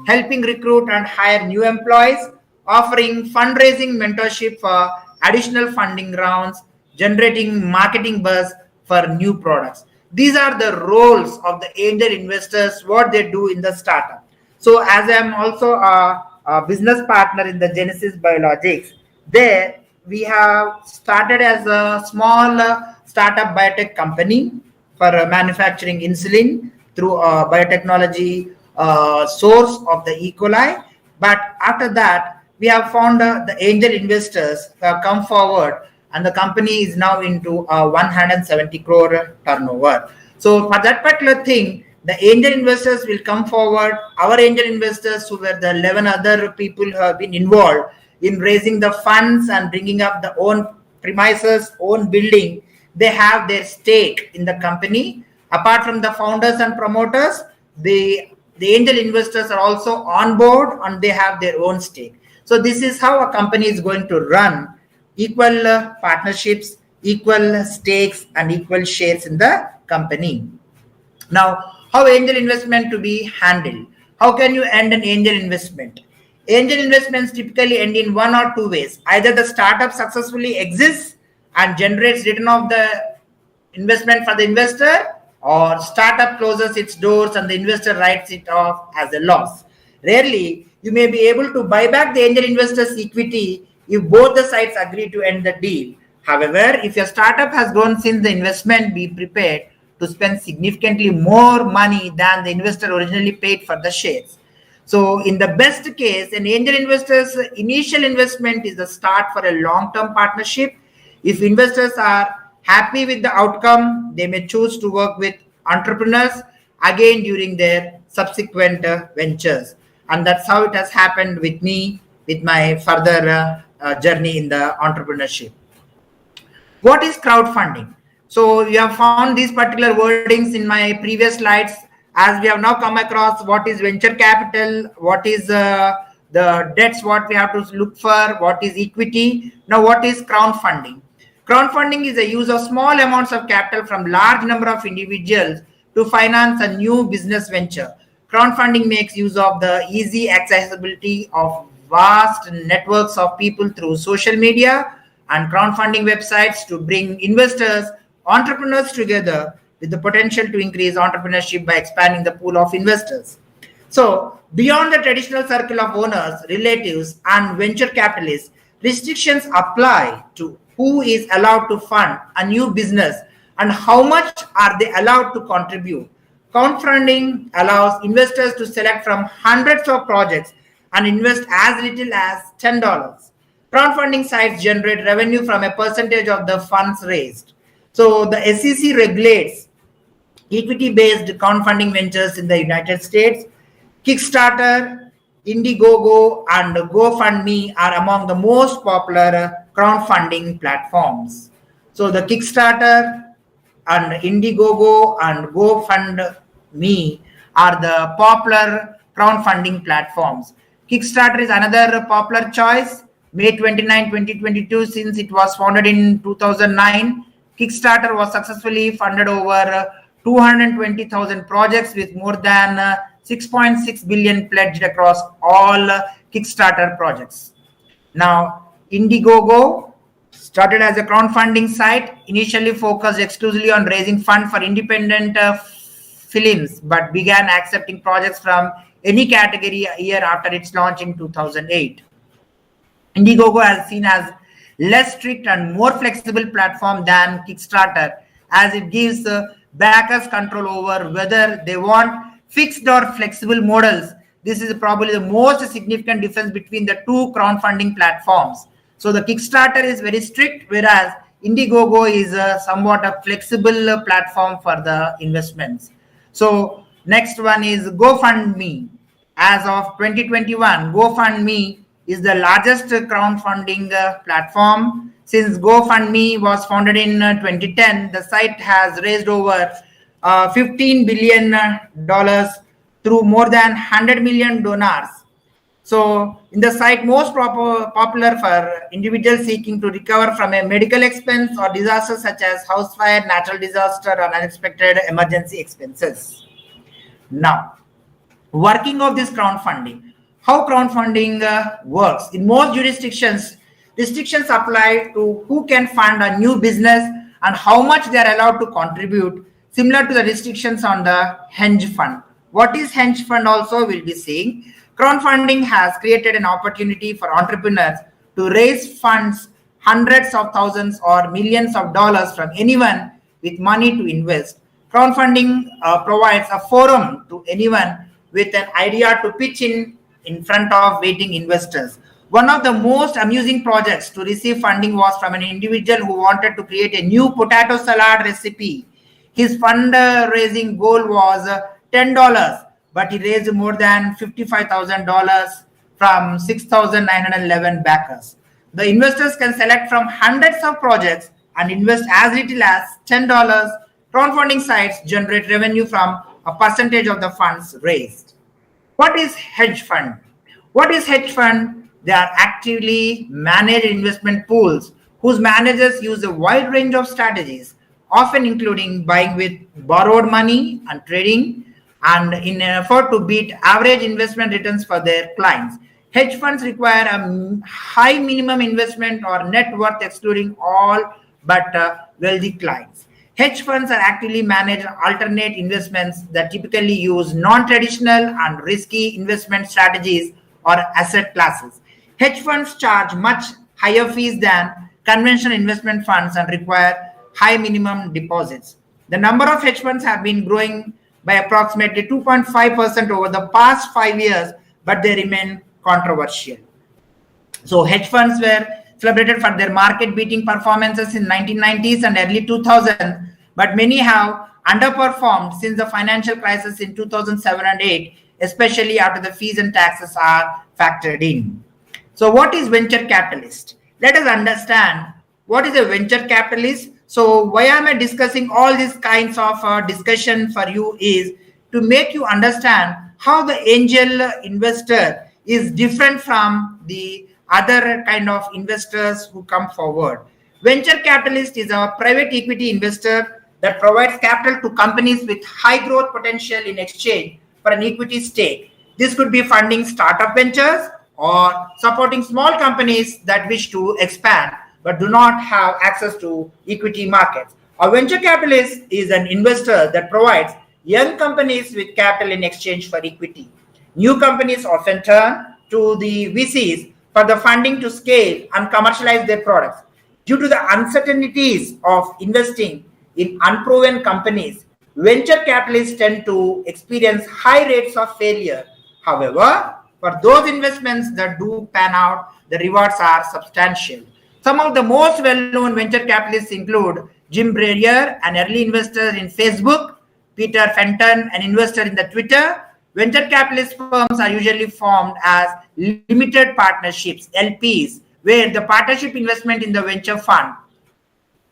Speaker 1: helping recruit and hire new employees, offering fundraising mentorship for additional funding rounds, generating marketing buzz for new products. These are the roles of the angel investors, what they do in the startup. So as I'm also a business partner in the Genesis Biologics, there we have started as a small startup biotech company for manufacturing insulin through a biotechnology source of the E. coli. But after that, we have found the angel investors have come forward, and the company is now into a 170 crore turnover. So for that particular thing, the angel investors will come forward. Our angel investors, who were the 11 other people who have been involved in raising the funds and bringing up the own premises, own building, they have their stake in the company. Apart from the founders and promoters, the angel investors are also on board and they have their own stake. So this is how a company is going to run: equal partnerships, equal stakes, and equal shares in the company. Now, how angel investment to be handled? How can you end an angel investment? Angel investments typically end in one or two ways. Either the startup successfully exists and generates return of the investment for the investor, or startup closes its doors and the investor writes it off as a loss. Rarely, you may be able to buy back the angel investor's equity if both the sides agree to end the deal. However, if your startup has grown since the investment, be prepared to spend significantly more money than the investor originally paid for the shares. So in the best case, an angel investor's initial investment is the start for a long-term partnership. If investors are happy with the outcome, they may choose to work with entrepreneurs again during their subsequent ventures. And that's how it has happened with me, with my further journey in the entrepreneurship. What is crowdfunding? So you have found these particular wordings in my previous slides. As we have now come across what is venture capital, what is the debts, what we have to look for, what is equity. Now, what is crowdfunding? Crowdfunding is the use of small amounts of capital from large number of individuals to finance a new business venture. Crowdfunding makes use of the easy accessibility of vast networks of people through social media and crowdfunding websites to bring investors, entrepreneurs together with the potential to increase entrepreneurship by expanding the pool of investors. So beyond the traditional circle of owners, relatives, and venture capitalists, restrictions apply to who is allowed to fund a new business and how much are they allowed to contribute. Crowdfunding allows investors to select from hundreds of projects and invest as little as $10. Crowdfunding sites generate revenue from a percentage of the funds raised. So the SEC regulates equity-based crowdfunding ventures in the United States. Kickstarter, Indiegogo, and GoFundMe are among the most popular crowdfunding platforms. So the Kickstarter and Indiegogo and GoFundMe are the popular crowdfunding platforms. Kickstarter is another popular choice. May 29, 2022, since it was founded in 2009, Kickstarter was successfully funded over 220,000 projects with more than 6.6 billion pledged across all Kickstarter projects. Now, Indiegogo started as a crowdfunding site, initially focused exclusively on raising funds for independent films, but began accepting projects from any category a year after its launch in 2008. Indiegogo has seen as less strict and more flexible platform than Kickstarter, as it gives backers control over whether they want fixed or flexible models. This is probably the most significant difference between the two crowdfunding platforms. So the Kickstarter is very strict, whereas Indiegogo is somewhat a flexible platform for the investments. So next one is GoFundMe. As of 2021, GoFundMe is the largest crowdfunding platform. Since GoFundMe was founded in 2010, the site has raised over $15 billion through more than 100 million donors. So in the site, most popular for individuals seeking to recover from a medical expense or disaster such as house fire, natural disaster, or unexpected emergency expenses. Now, working of this crowdfunding. How crowdfunding works. In most jurisdictions, restrictions apply to who can fund a new business and how much they are allowed to contribute, similar to the restrictions on the hedge fund. What is hedge fund also we'll be seeing. Crowdfunding has created an opportunity for entrepreneurs to raise funds, hundreds of thousands or millions of dollars from anyone with money to invest. Crowdfunding provides a forum to anyone with an idea to pitch in front of waiting investors. One of the most amusing projects to receive funding was from an individual who wanted to create a new potato salad recipe. His fundraising goal was $10, but he raised more than $55,000 from 6,911 backers. The investors can select from hundreds of projects and invest as little as $10. Crowdfunding sites generate revenue from a percentage of the funds raised. What is hedge fund? What is hedge fund? They are actively managed investment pools whose managers use a wide range of strategies, often including buying with borrowed money and trading, and in an effort to beat average investment returns for their clients. Hedge funds require a high minimum investment or net worth excluding all but wealthy clients. Hedge funds are actively managed alternate investments that typically use non-traditional and risky investment strategies or asset classes. Hedge funds charge much higher fees than conventional investment funds and require high minimum deposits. The number of hedge funds have been growing by approximately 2.5% over the past 5 years, but they remain controversial. So hedge funds were celebrated for their market-beating performances in 1990s and early 2000s, but many have underperformed since the financial crisis in 2007 and 8, especially after the fees and taxes are factored in. So what is venture capitalist? Let us understand what is a venture capitalist. So why am I discussing all these kinds of discussion for you is to make you understand how the angel investor is different from the other kind of investors who come forward. Venture capitalist is a private equity investor that provides capital to companies with high growth potential in exchange for an equity stake. This could be funding startup ventures or supporting small companies that wish to expand but do not have access to equity markets. A venture capitalist is an investor that provides young companies with capital in exchange for equity. New companies often turn to the VCs for the funding to scale and commercialize their products. Due to the uncertainties of investing in unproven companies, venture capitalists tend to experience high rates of failure. However, for those investments that do pan out, the rewards are substantial. Some of the most well-known venture capitalists include Jim Breyer, an early investor in Facebook, Peter Fenton, an investor in the Twitter. Venture capitalist firms are usually formed as limited partnerships, LPs, where the partnership investment in the venture fund.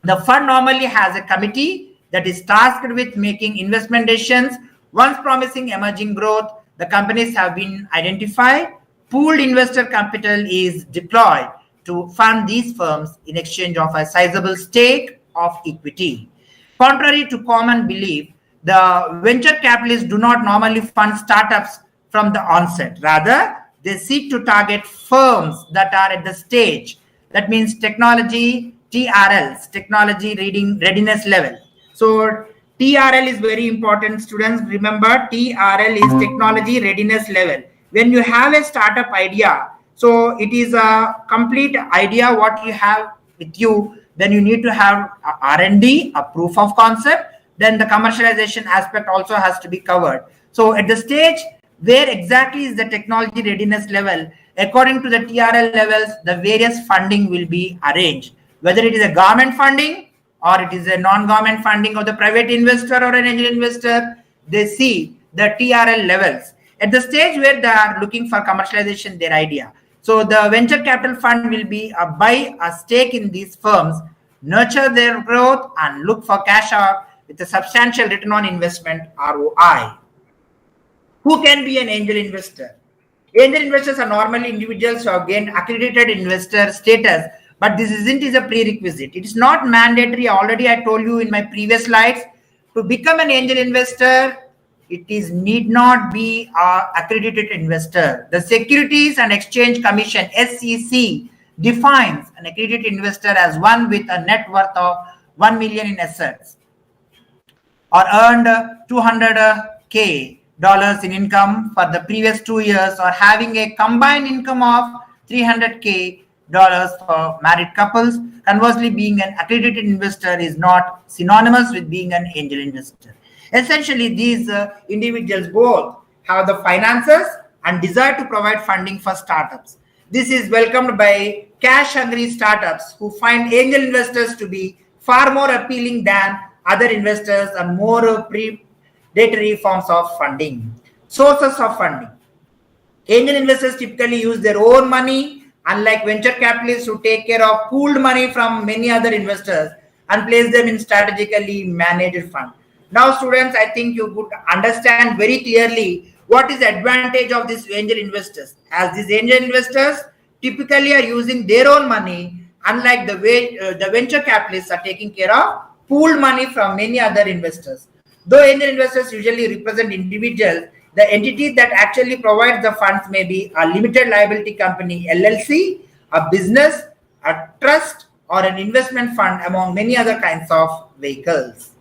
Speaker 1: The fund normally has a committee that is tasked with making investment decisions. Once promising emerging growth, the companies have been identified. Pooled investor capital is deployed to fund these firms in exchange of a sizable stake of equity. Contrary to common belief, the venture capitalists do not normally fund startups from the onset. Rather, they seek to target firms that are at the stage. That means technology, TRLs, technology readiness level. So TRL is very important, students. Remember, TRL is technology readiness level. When you have a startup idea, so it is a complete idea what you have with you, then you need to have a R&D, a proof of concept, then the commercialization aspect also has to be covered. So at the stage where exactly is the technology readiness level, according to the TRL levels, the various funding will be arranged. Whether it is a government funding or it is a non-government funding of the private investor or an angel investor, they see the TRL levels. At the stage where they are looking for commercialization their idea. So the venture capital fund will be buy a stake in these firms, nurture their growth and look for cash out with a substantial return on investment, ROI. Who can be an angel investor? Angel investors are normally individuals who have gained accredited investor status, but this is a prerequisite. It is not mandatory. Already I told you in my previous slides, to become an angel investor, it is need not be an accredited investor. The Securities and Exchange Commission, SEC, defines an accredited investor as one with a net worth of 1 million in assets, or earned $200K in income for the previous 2 years, or having a combined income of $300K for married couples. Conversely, being an accredited investor is not synonymous with being an angel investor. Essentially, these individuals both have the finances and desire to provide funding for startups. This is welcomed by cash-hungry startups who find angel investors to be far more appealing than other investors and more predatory forms of funding. Sources of funding. Angel investors typically use their own money, unlike venture capitalists who take care of pooled money from many other investors and place them in strategically managed funds. Now, students, I think you could understand very clearly what is the advantage of these angel investors. As these angel investors typically are using their own money, unlike the way the venture capitalists are taking care of pooled money from many other investors. Though angel investors usually represent individuals, the entity that actually provides the funds may be a limited liability company, LLC, a business, a trust, or an investment fund, among many other kinds of vehicles.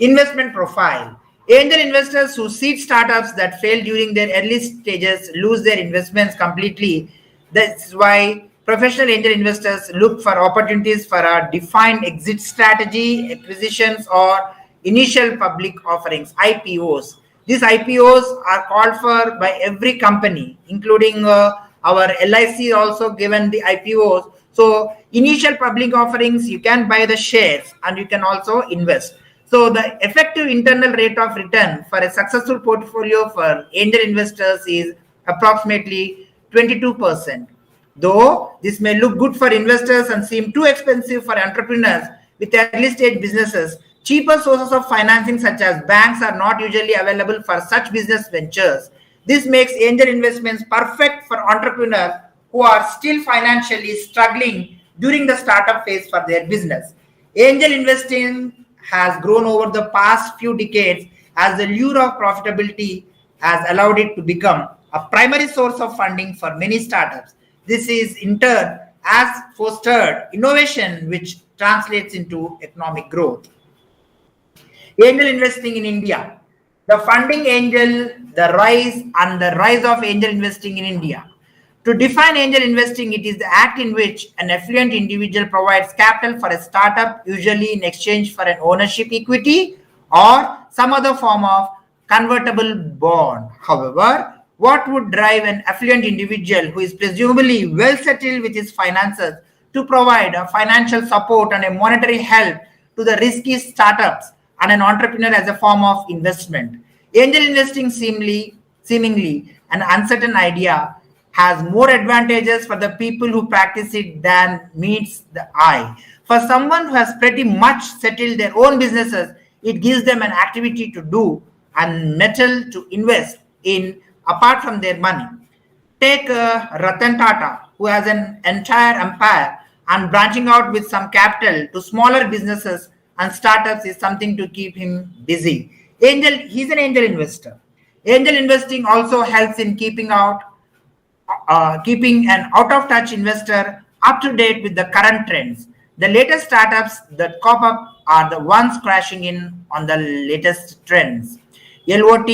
Speaker 1: Investment profile. Angel investors who seed startups that fail during their early stages lose their investments completely. That's why professional angel investors look for opportunities for a defined exit strategy, acquisitions, or initial public offerings, IPOs. These IPOs are called for by every company, including our LIC also given the IPOs. So initial public offerings, you can buy the shares and you can also invest. So the effective internal rate of return for a successful portfolio for angel investors is approximately 22%. Though this may look good for investors and seem too expensive for entrepreneurs with early stage businesses, cheaper sources of financing such as banks are not usually available for such business ventures. This makes angel investments perfect for entrepreneurs who are still financially struggling during the startup phase for their business. Angel investing has grown over the past few decades as the lure of profitability has allowed it to become a primary source of funding for many startups. This is in turn has fostered innovation, which translates into economic growth. Angel investing in India. The funding angel, the rise of angel investing in India. To define angel investing, it is the act in which an affluent individual provides capital for a startup, usually in exchange for an ownership equity or some other form of convertible bond. However, what would drive an affluent individual who is presumably well settled with his finances to provide a financial support and a monetary help to the risky startups and an entrepreneur as a form of investment? Angel investing seemingly an uncertain idea has more advantages for the people who practice it than meets the eye. For someone who has pretty much settled their own businesses, it gives them an activity to do and metal to invest in apart from their money. Take Ratan Tata, who has an entire empire and branching out with some capital to smaller businesses and startups is something to keep him busy. He's an angel investor. Angel investing also helps in keeping an out-of-touch investor up to date with the current trends. The latest startups that pop up are the ones crashing in on the latest trends. LOT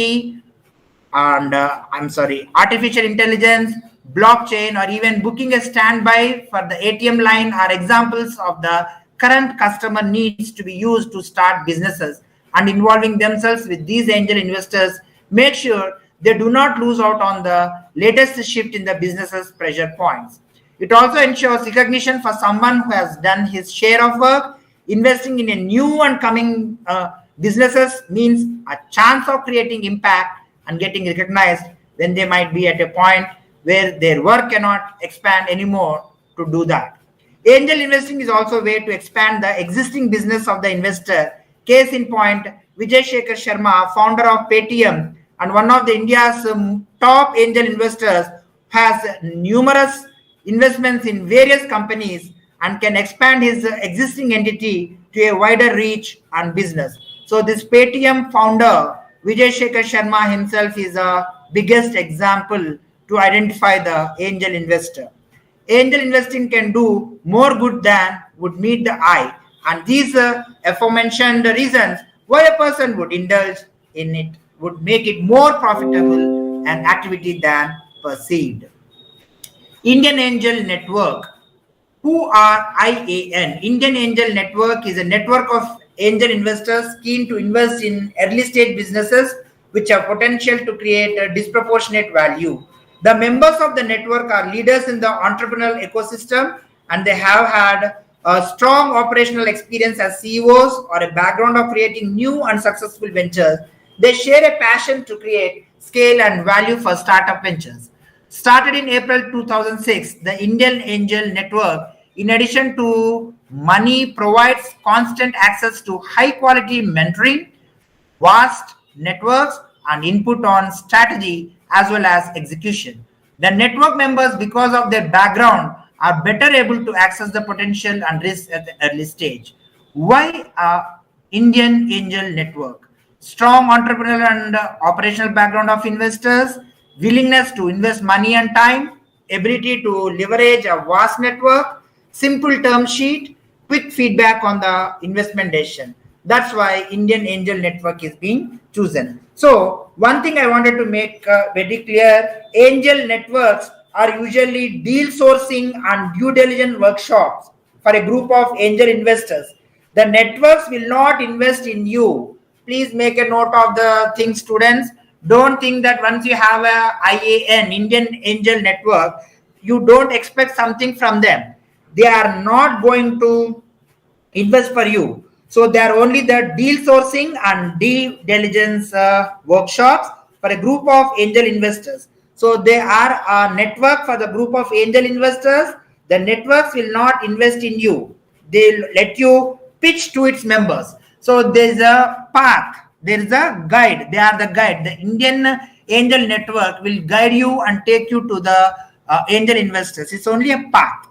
Speaker 1: and artificial intelligence, blockchain, or even booking a standby for the ATM line are examples of the current customer needs to be used to start businesses, and involving themselves with these angel investors make sure they do not lose out on the latest shift in the business's pressure points. It also ensures recognition for someone who has done his share of work. Investing in a new and coming businesses means a chance of creating impact and getting recognized when they might be at a point where their work cannot expand anymore to do that. Angel investing is also a way to expand the existing business of the investor. Case in point, Vijay Shekhar Sharma, founder of Paytm and one of the India's top angel investors, has numerous investments in various companies and can expand his existing entity to a wider reach and business. So this Paytm founder, Vijay Shekhar Sharma himself, is a biggest example to identify the angel investor. Angel investing can do more good than would meet the eye, and these aforementioned reasons why a person would indulge in it would make it more profitable an activity than perceived. Indian Angel Network. Who are IAN? Indian Angel Network is a network of angel investors keen to invest in early stage businesses which have potential to create a disproportionate value. The members of the network are leaders in the entrepreneurial ecosystem, and they have had a strong operational experience as CEOs or a background of creating new and successful ventures. They share a passion to create scale and value for startup ventures. Started in April 2006, the Indian Angel Network, in addition to money, provides constant access to high quality mentoring, vast networks, and input on strategy as well as execution. The network members, because of their background, are better able to access the potential and risk at the early stage. Why Indian Angel Network? Strong entrepreneurial and operational background of investors, willingness to invest money and time, ability to leverage a vast network, simple term sheet, quick feedback on the investment decision. That's why Indian Angel Network is being chosen. So one thing I wanted to make very clear, angel networks are usually deal sourcing and due diligence workshops for a group of angel investors. The networks will not invest in you. Please make a note of the thing, students. Don't think that once you have a IAN, Indian Angel Network, you don't expect something from them. They are not going to invest for you. So they are only the deal sourcing and due diligence workshops for a group of angel investors. So they are a network for the group of angel investors. The networks will not invest in you. They'll let you pitch to its members. So there's a path, there's a guide. They are the guide. The Indian Angel Network will guide you and take you to the angel investors. It's only a path.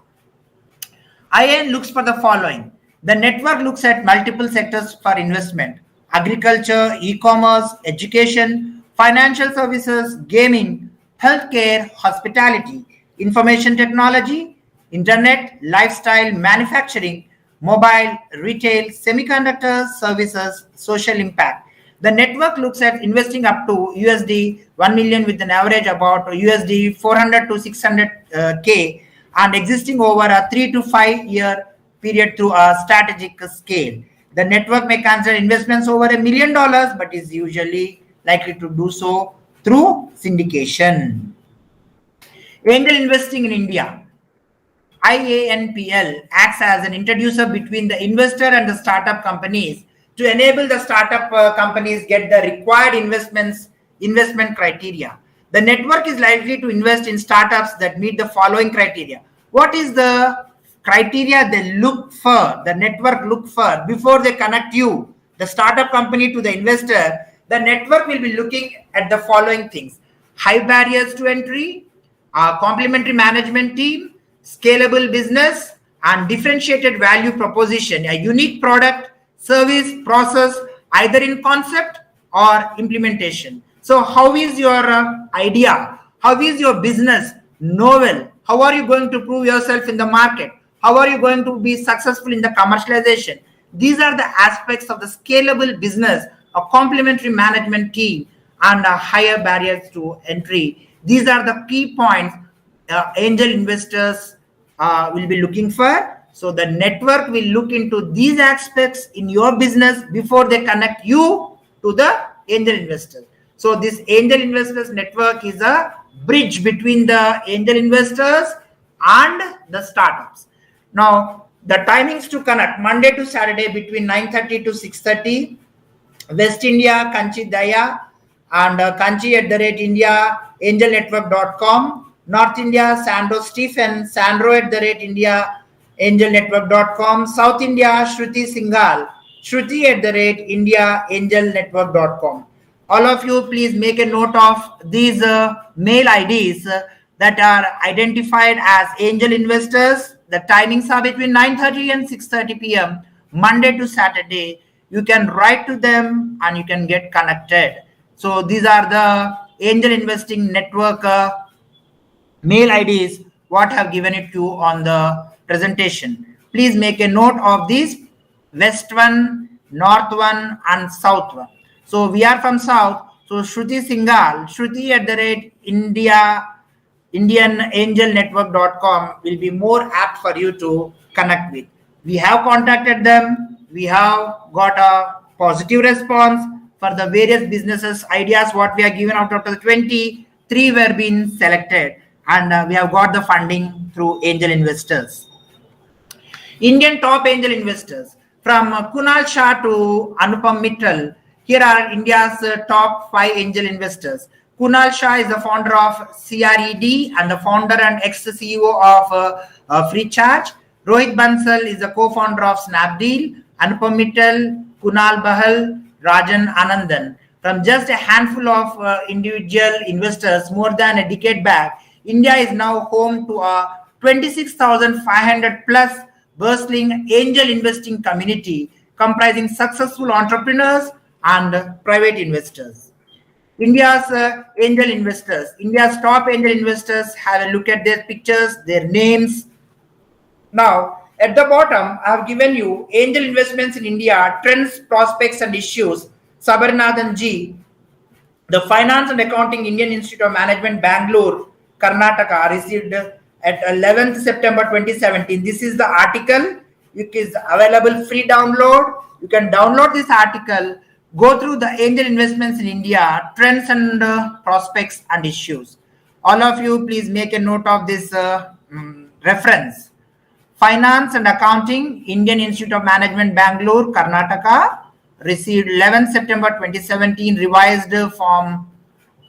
Speaker 1: IAN looks for the following. The network looks at multiple sectors for investment: agriculture, e-commerce, education, financial services, gaming, healthcare, hospitality, information technology, internet, lifestyle, manufacturing, mobile, retail, semiconductors, services, social impact. The network looks at investing up to USD 1 million with an average about USD 400 to 600 K and existing over a 3 to 5 year period through a strategic scale. The network may consider investments over $1 million, but is usually likely to do so through syndication. Angel investing in India. IANPL acts as an introducer between the investor and the startup companies to enable the startup companies get the required investment criteria. The network is likely to invest in startups that meet the following criteria. What is the criteria they look for, the network look for before they connect you, the startup company, to the investor? The network will be looking at the following things: high barriers to entry, complementary management team, scalable business, and differentiated value proposition, a unique product, service, process, either in concept or implementation. So how is your idea? How is your business novel? How are you going to prove yourself in the market? How are you going to be successful in the commercialization? These are the aspects of the scalable business, a complementary management team, and higher barriers to entry. These are the key points angel investors will be looking for. So the network will look into these aspects in your business before they connect you to the angel investors. So this angel investors network is a bridge between the angel investors and the startups. Now, the timings to connect: Monday to Saturday between 9:30 to 6:30. West India, Kanchi Daya, and Kanchi@India, angelnetwork.com. North India, Sandro Stephen, Sandro@India, angelnetwork.com. South India, Shruti Singhal, Shruti@India, angelnetwork.com. All of you, please make a note of these mail IDs that are identified as angel investors. The timings are between 9:30 and 6:30 p.m. Monday to Saturday. You can write to them and you can get connected. So these are the angel investing network mail IDs what have given it to you on the presentation. Please make a note of these: West one, North one, and South one. So we are from South. So Shruti Singhal, Shruti@India, IndianAngelNetwork.com will be more apt for you to connect with. We have contacted them. We have got a positive response for the various businesses ideas what we are given out of the 23 were being selected, and we have got the funding through angel investors. Indian top angel investors, from Kunal Shah to Anupam Mittal. Here are India's top 5 angel investors. Kunal Shah is the founder of CRED and the founder and ex-CEO of FreeCharge. Rohit Bansal is the co-founder of Snapdeal. Anupam Mittal, Kunal Bahal, Rajan Anandan. From just a handful of individual investors more than a decade back, India is now home to a 26,500 plus bustling angel investing community comprising successful entrepreneurs and private investors. India's angel investors, India's top angel investors, have a look at their pictures, their names. Now, at the bottom, I have given you angel investments in India, trends, prospects, and issues. Sabarinathan G, the Finance and Accounting Indian Institute of Management, Bangalore, Karnataka, received at 11th September 2017. This is the article. It is available free download. You can download this article. Go through the angel investments in India, trends and prospects and issues. All of you, please make a note of this reference. Finance and Accounting, Indian Institute of Management, Bangalore, Karnataka, received 11th September 2017, revised from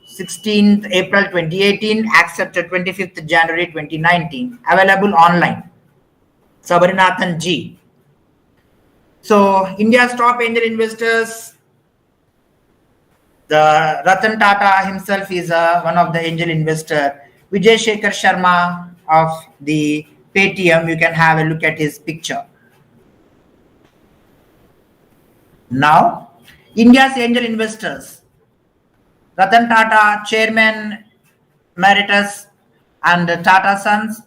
Speaker 1: 16th April 2018, accepted 25th January 2019, available online. Sabarinathan G. So, India's top angel investors, the Ratan Tata himself is one of the angel investor. Vijay Shekhar Sharma of the Paytm, you can have a look at his picture. Now, India's angel investors, Ratan Tata, Chairman Emeritus and Tata Sons,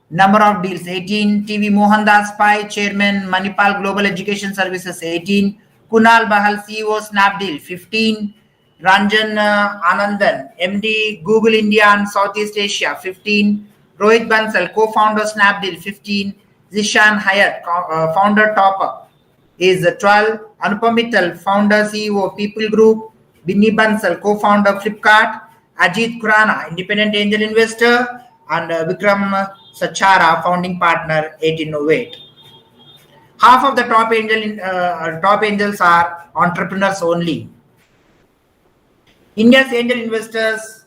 Speaker 1: number of deals 18, TV Mohandas Pai, Chairman Manipal Global Education Services 18, Kunal Bahal, CEO, Snapdeal, 15. Ranjan Anandan, MD, Google India and Southeast Asia, 15. Rohit Bansal, co-founder, Snapdeal, 15. Zishan Hayat, founder, Topper, is 12. Anupam Mittal, founder, CEO, People Group. Binny Bansal, co-founder, Flipkart. Ajit Khurana, independent angel investor. And Vikram Sachara, founding partner, 8Innovate. Half of the top angels are entrepreneurs only. India's angel investors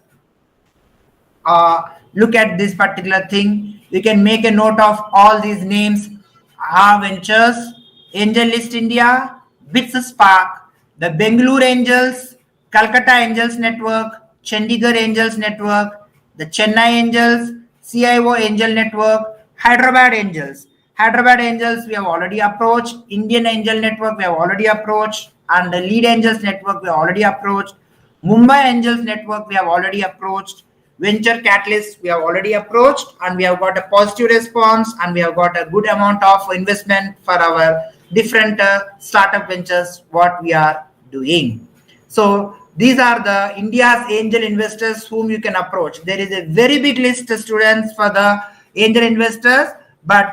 Speaker 1: look at this particular thing. You can make a note of all these names. Our Ventures, Angel List India, Bits Spark, the Bengaluru Angels, Calcutta Angels Network, Chandigarh Angels Network, the Chennai Angels, CIO Angel Network, Hyderabad Angels. Hyderabad Angels we have already approached, Indian Angel Network we have already approached, and the Lead Angels Network we have already approached, Mumbai Angels Network we have already approached, Venture Catalyst we have already approached, and we have got a positive response, and we have got a good amount of investment for our different startup ventures what we are doing. So these are the India's angel investors whom you can approach. There is a very big list of students for the angel investors, but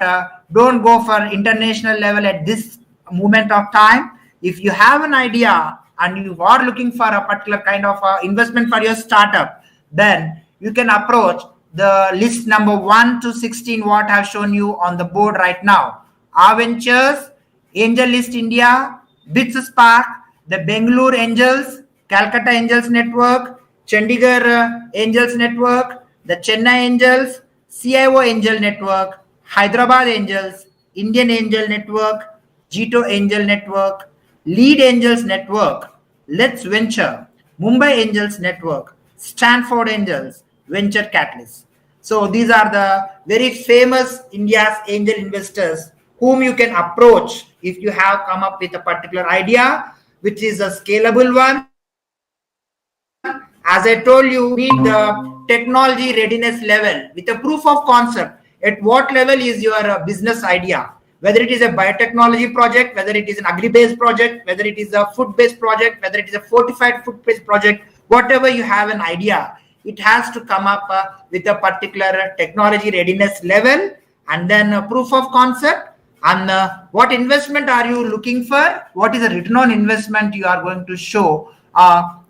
Speaker 1: don't go for international level at this moment of time. If you have an idea and you are looking for a particular kind of investment for your startup, then you can approach the list number 1 to 16 what I have shown you on the board right now. Our Ventures, Angel List India, Bits Spark, the Bengaluru Angels, Calcutta Angels Network, Chandigarh Angels Network, the Chennai Angels, CIO Angel Network, Hyderabad Angels, Indian Angel Network, Jito Angel Network, Lead Angels Network, Let's Venture, Mumbai Angels Network, Stanford Angels, Venture Catalyst. So these are the very famous India's angel investors whom you can approach if you have come up with a particular idea, which is a scalable one. As I told you, need the technology readiness level with a proof of concept. At what level is your business idea? Whether it is a biotechnology project, whether it is an agri-based project, whether it is a food-based project, whether it is a fortified food-based project, whatever you have an idea, it has to come up with a particular technology readiness level, and then a proof of concept, and what investment are you looking for? What is the return on investment you are going to show?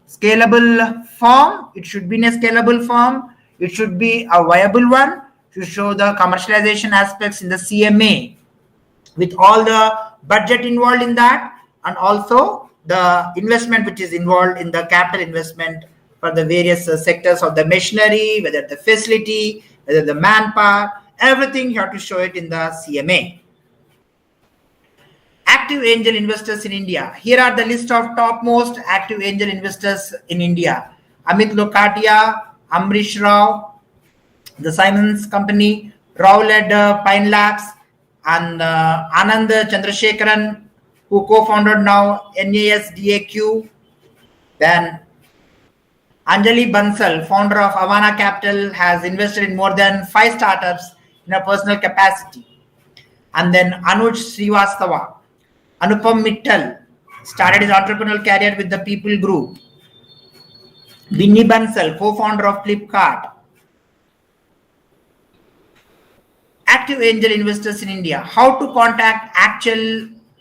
Speaker 1: Scalable form, it should be in a scalable form. It should be a viable one to show the commercialization aspects in the CMA with all the budget involved in that, and also the investment which is involved in the capital investment for the various sectors of the machinery, whether the facility, whether the manpower, everything you have to show it in the CMA. Active angel investors in India. Here are the list of topmost active angel investors in India. Amit Lokatia, Amrish Rao, the Simons Company, Rao-led Pine Labs, and Anand Chandrasekharan, who co-founded now NASDAQ. Then Anjali Bansal, founder of Avana Capital, has invested in more than 5 startups in a personal capacity. And then Anuj Srivastava, Anupam Mittal, started his entrepreneurial career with the People Group. Binny Bansal, co-founder of Flipkart. Active angel investors in India. How to contact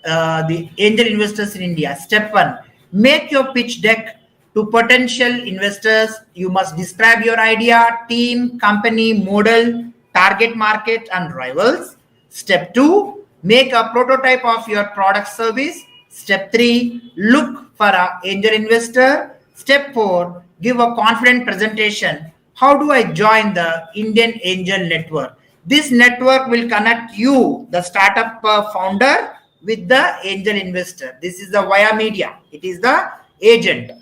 Speaker 1: the angel investors in India? Step 1, make your pitch deck to potential investors. You must describe your idea, team, company, model, target market, and rivals. Step 2, make a prototype of your product service. Step 3, look for an angel investor. Step 4, give a confident presentation. How do I join the Indian Angel Network? This network will connect you, the startup founder, with the angel investor. This is the via media. It is the agent.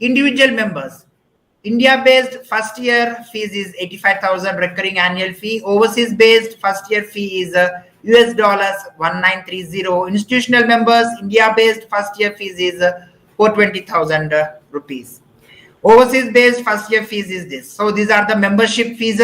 Speaker 1: Individual members. India-based first year fees is 85,000 recurring annual fee. Overseas-based first year fee is US dollars 1930. Institutional members, India-based first year fees is 420,000 rupees. Overseas-based first year fees is this. So these are the membership fees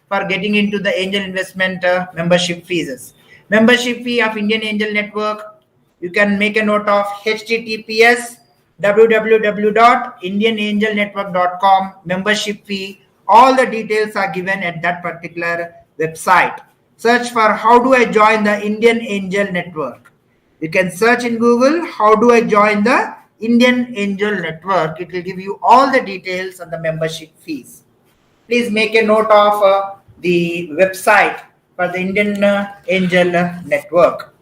Speaker 1: for getting into the angel investment membership fees. Membership fee of Indian Angel Network, you can make a note of https www.indianangelnetwork.com membership fee. All the details are given at that particular website. Search for how do I join the Indian Angel Network. You can search in Google, how do I join the Indian Angel Network. It will give you all the details on the membership fees. Please make a note of the website for the Indian Angel Network.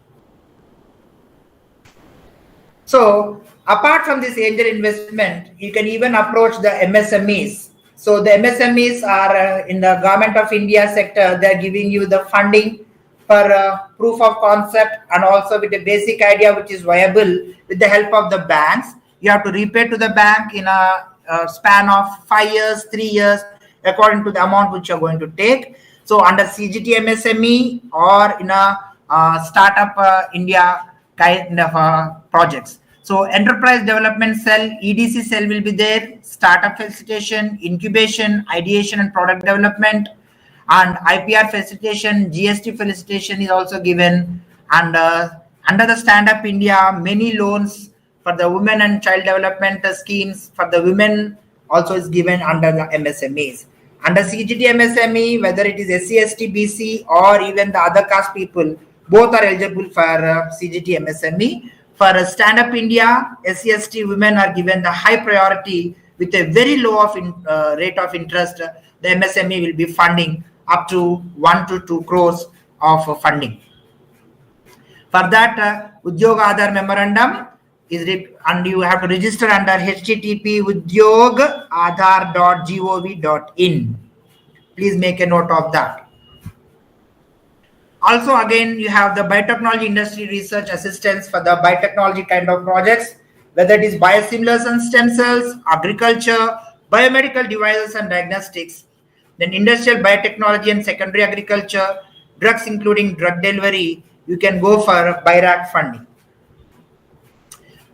Speaker 1: So apart from this angel investment, you can even approach the MSMEs. So the MSMEs are in the Government of India sector. They are giving you the funding for proof of concept and also with a basic idea which is viable with the help of the banks. You have to repay to the bank in a span of 5 years, 3 years, according to the amount which you're going to take. So under CGT MSME or in a Startup India kind of projects. So enterprise development cell, EDC cell will be there, startup facilitation, incubation, ideation and product development, and IPR facilitation, GST facilitation is also given. And under the Stand Up India, many loans for the women and child development schemes for the women also is given under the MSMEs. Under CGT MSME, whether it is SC, ST, BC or even the other caste people, both are eligible for CGT MSME. For Stand Up India, SC, ST women are given the high priority with a very low rate of interest. The MSME will be funding up to 1 to 2 crores of funding. For that, Udyog Aadhar memorandum is and you have to register under http udyogaadhar.gov.in. Please make a note of that. Also, again, you have the biotechnology industry research assistance for the biotechnology kind of projects, whether it is biosimilars and stem cells, agriculture, biomedical devices and diagnostics, then industrial biotechnology and secondary agriculture, drugs including drug delivery, you can go for BIRAC funding.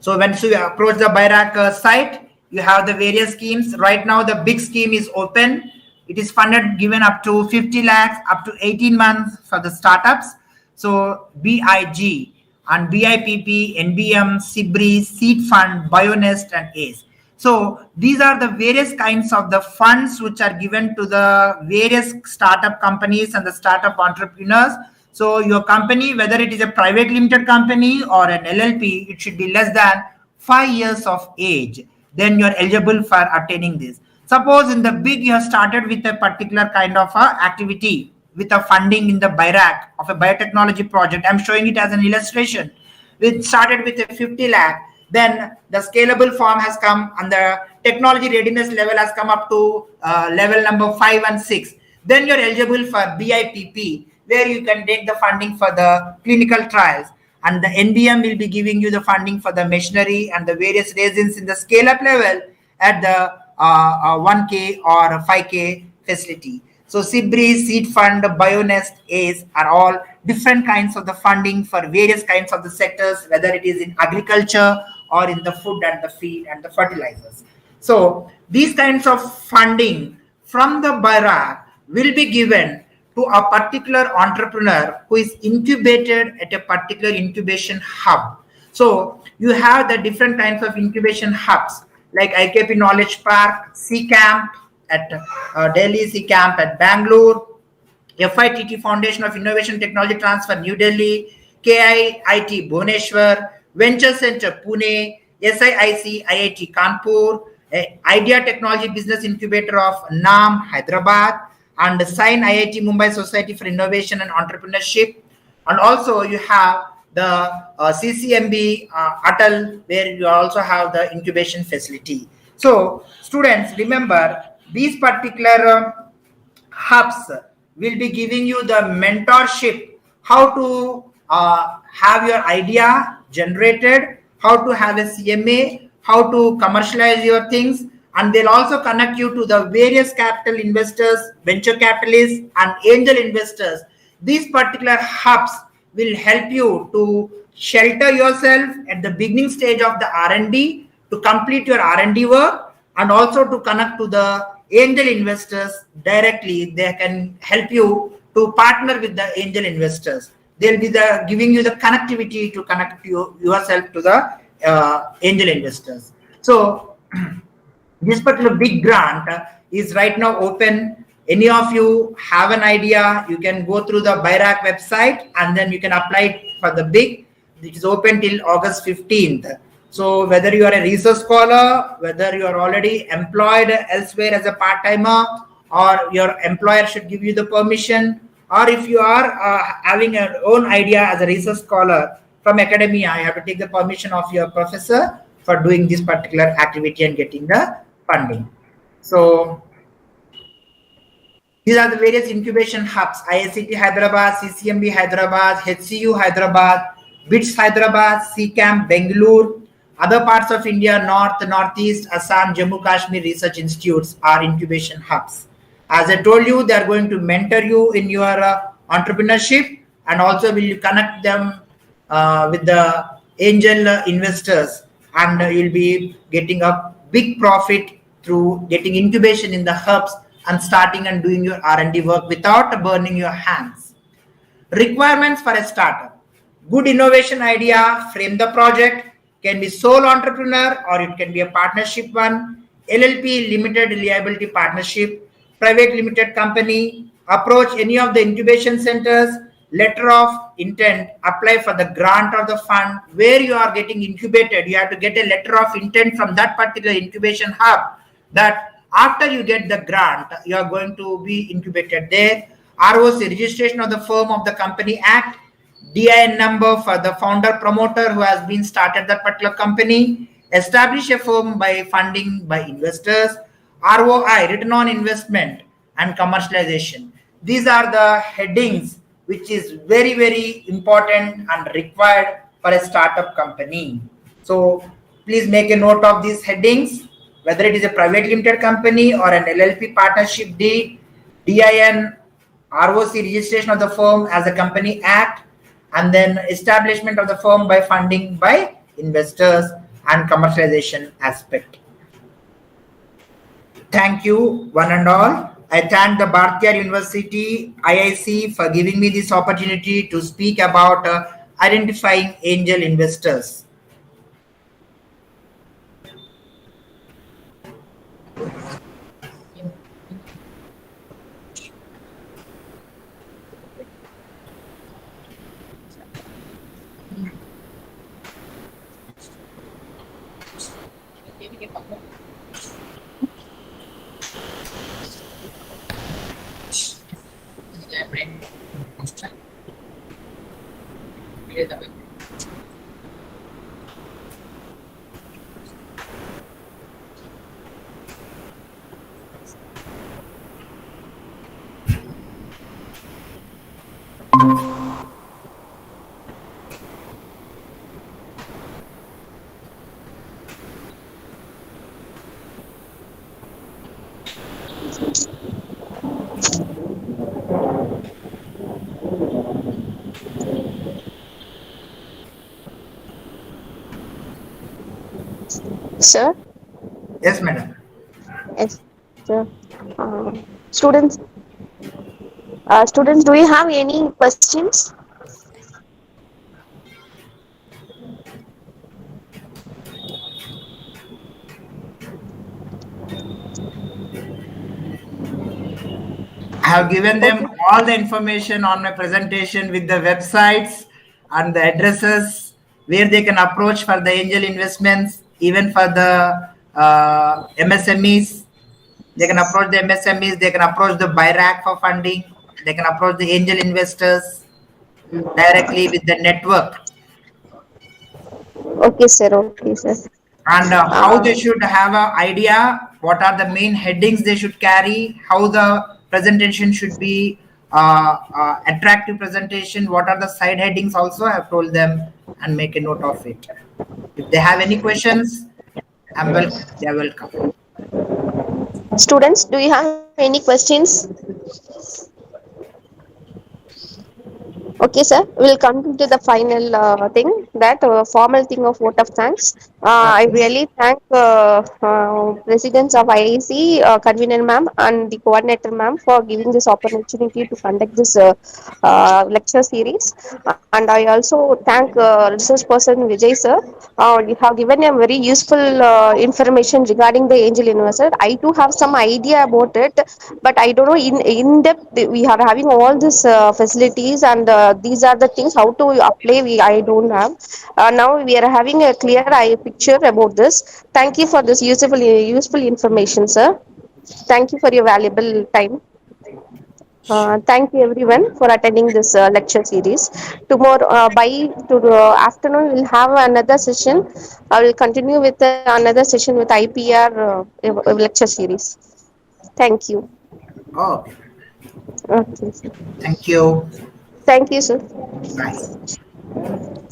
Speaker 1: So when you approach the BIRAC site, you have the various schemes. Right now, the big scheme is open. It is funded, given up to 50 lakhs, up to 18 months for the startups. So BIG and BIPP, NBM, SIBRI, Seed Fund, BioNest and ACE. So these are the various kinds of the funds which are given to the various startup companies and the startup entrepreneurs. So your company, whether it is a private limited company or an LLP, it should be less than 5 years of age. Then you're eligible for attaining this. Suppose in the big you have started with a particular kind of activity with a funding in the BIRAC of a biotechnology project. I'm showing it as an illustration. We started with a 50 lakh. Then the scalable form has come and the technology readiness level has come up to level number 5 and 6. Then you're eligible for BIPP, where you can take the funding for the clinical trials. And the NBM will be giving you the funding for the machinery and the various resins in the scale-up level at the 1K or 5K facility. So SIBRI, Seed Fund, BioNest, ACE are all different kinds of the funding for various kinds of the sectors, whether it is in agriculture or in the food and the feed and the fertilizers. So these kinds of funding from the BIRAC will be given to a particular entrepreneur who is incubated at a particular incubation hub. So you have the different kinds of incubation hubs like IKP Knowledge Park, C Camp at Delhi, C Camp at Bangalore, FITT Foundation of Innovation Technology Transfer, New Delhi, KIIT Bhubaneswar, Venture Center Pune, SIIC IIT Kanpur, Idea Technology Business Incubator of NAM Hyderabad, and Sign IIT Mumbai Society for Innovation and Entrepreneurship. And also you have the CCMB Atal, where you also have the incubation facility. So students, remember these particular hubs will be giving you the mentorship, how to have your idea generated, how to have a CMA, how to commercialize your things, and they'll also connect you to the various capital investors, venture capitalists and angel investors. These particular hubs will help you to shelter yourself at the beginning stage of the R&D, to complete your R&D work, and also to connect to the angel investors directly. They can help you to partner with the angel investors. they'll be giving you the connectivity to connect yourself to the angel investors. So this particular big grant is right now open. Any of you have an idea, you can go through the BIRAC website and then you can apply it for the big. It is open till August 15th. So whether you are a research scholar, whether you are already employed elsewhere as a part-timer, or your employer should give you the permission, or if you are having your own idea as a research scholar from academia, you have to take the permission of your professor for doing this particular activity and getting the funding. So these are the various incubation hubs: IICT Hyderabad, CCMB Hyderabad, HCU Hyderabad, BITS Hyderabad, CCAM Bangalore. Other parts of India, North, Northeast, Assam, Jammu Kashmir Research Institutes are incubation hubs. As I told you, they are going to mentor you in your entrepreneurship, and also will you connect them with the angel investors, and you'll be getting a big profit through getting incubation in the hubs and starting and doing your R&D work without burning your hands. Requirements for a startup: good innovation idea, frame the project, can be sole entrepreneur or it can be a partnership one, LLP, limited liability partnership, private limited company, approach any of the incubation centers, letter of intent, apply for the grant or the fund where you are getting incubated. You have to get a letter of intent from that particular incubation hub that after you get the grant, you are going to be incubated there. ROC, registration of the firm of the Company Act, DIN number for the founder promoter who has been started that particular company, establish a firm by funding by investors, ROI, return on investment, and commercialization. These are the headings which is very, very important and required for a startup company. So please make a note of these headings, whether it is a private limited company or an LLP partnership deed, DIN, ROC, registration of the firm as a Company Act, and then establishment of the firm by funding by investors and commercialization aspect. Thank you, one and all. I thank the Bharatiya University IIC for giving me this opportunity to speak about identifying angel investors.
Speaker 3: Sir?
Speaker 1: Yes, madam.
Speaker 3: Yes, sir. Students, do you have any questions?
Speaker 1: I have given them all the information on my presentation with the websites and the addresses where they can approach for the angel investments, even for the MSMEs. They can approach the MSMEs, they can approach the BIRAC for funding, they can approach the angel investors directly with the network.
Speaker 3: Okay, sir. Okay, sir.
Speaker 1: And how they should have an idea, what are the main headings they should carry, how the presentation should be attractive presentation, what are the side headings also, I have told them and make a note of it. If they have any questions, they are welcome.
Speaker 3: Students, do you have any questions? Okay, sir. We'll come to the final thing, that formal thing of vote of thanks. I
Speaker 1: Okay.
Speaker 3: really thank Presidents of IIC, Convener ma'am, and the coordinator ma'am for giving this opportunity to conduct this lecture series. And I also thank resource person Vijay sir. You have given a very useful information regarding the angel investor. I too have some idea about it, but I don't know in depth. We are having all these facilities, and these are the things how to apply. I don't have. Now we are having a clear eye picture about this. Thank you for this useful information, sir. Thank you for your valuable time. Thank you everyone for attending this lecture series. Tomorrow, by afternoon, we'll have another session. I will continue with another session with IPR lecture series. Thank you.
Speaker 1: Okay.
Speaker 3: Okay, sir.
Speaker 1: Thank you.
Speaker 3: Thank you, sir.
Speaker 1: Bye.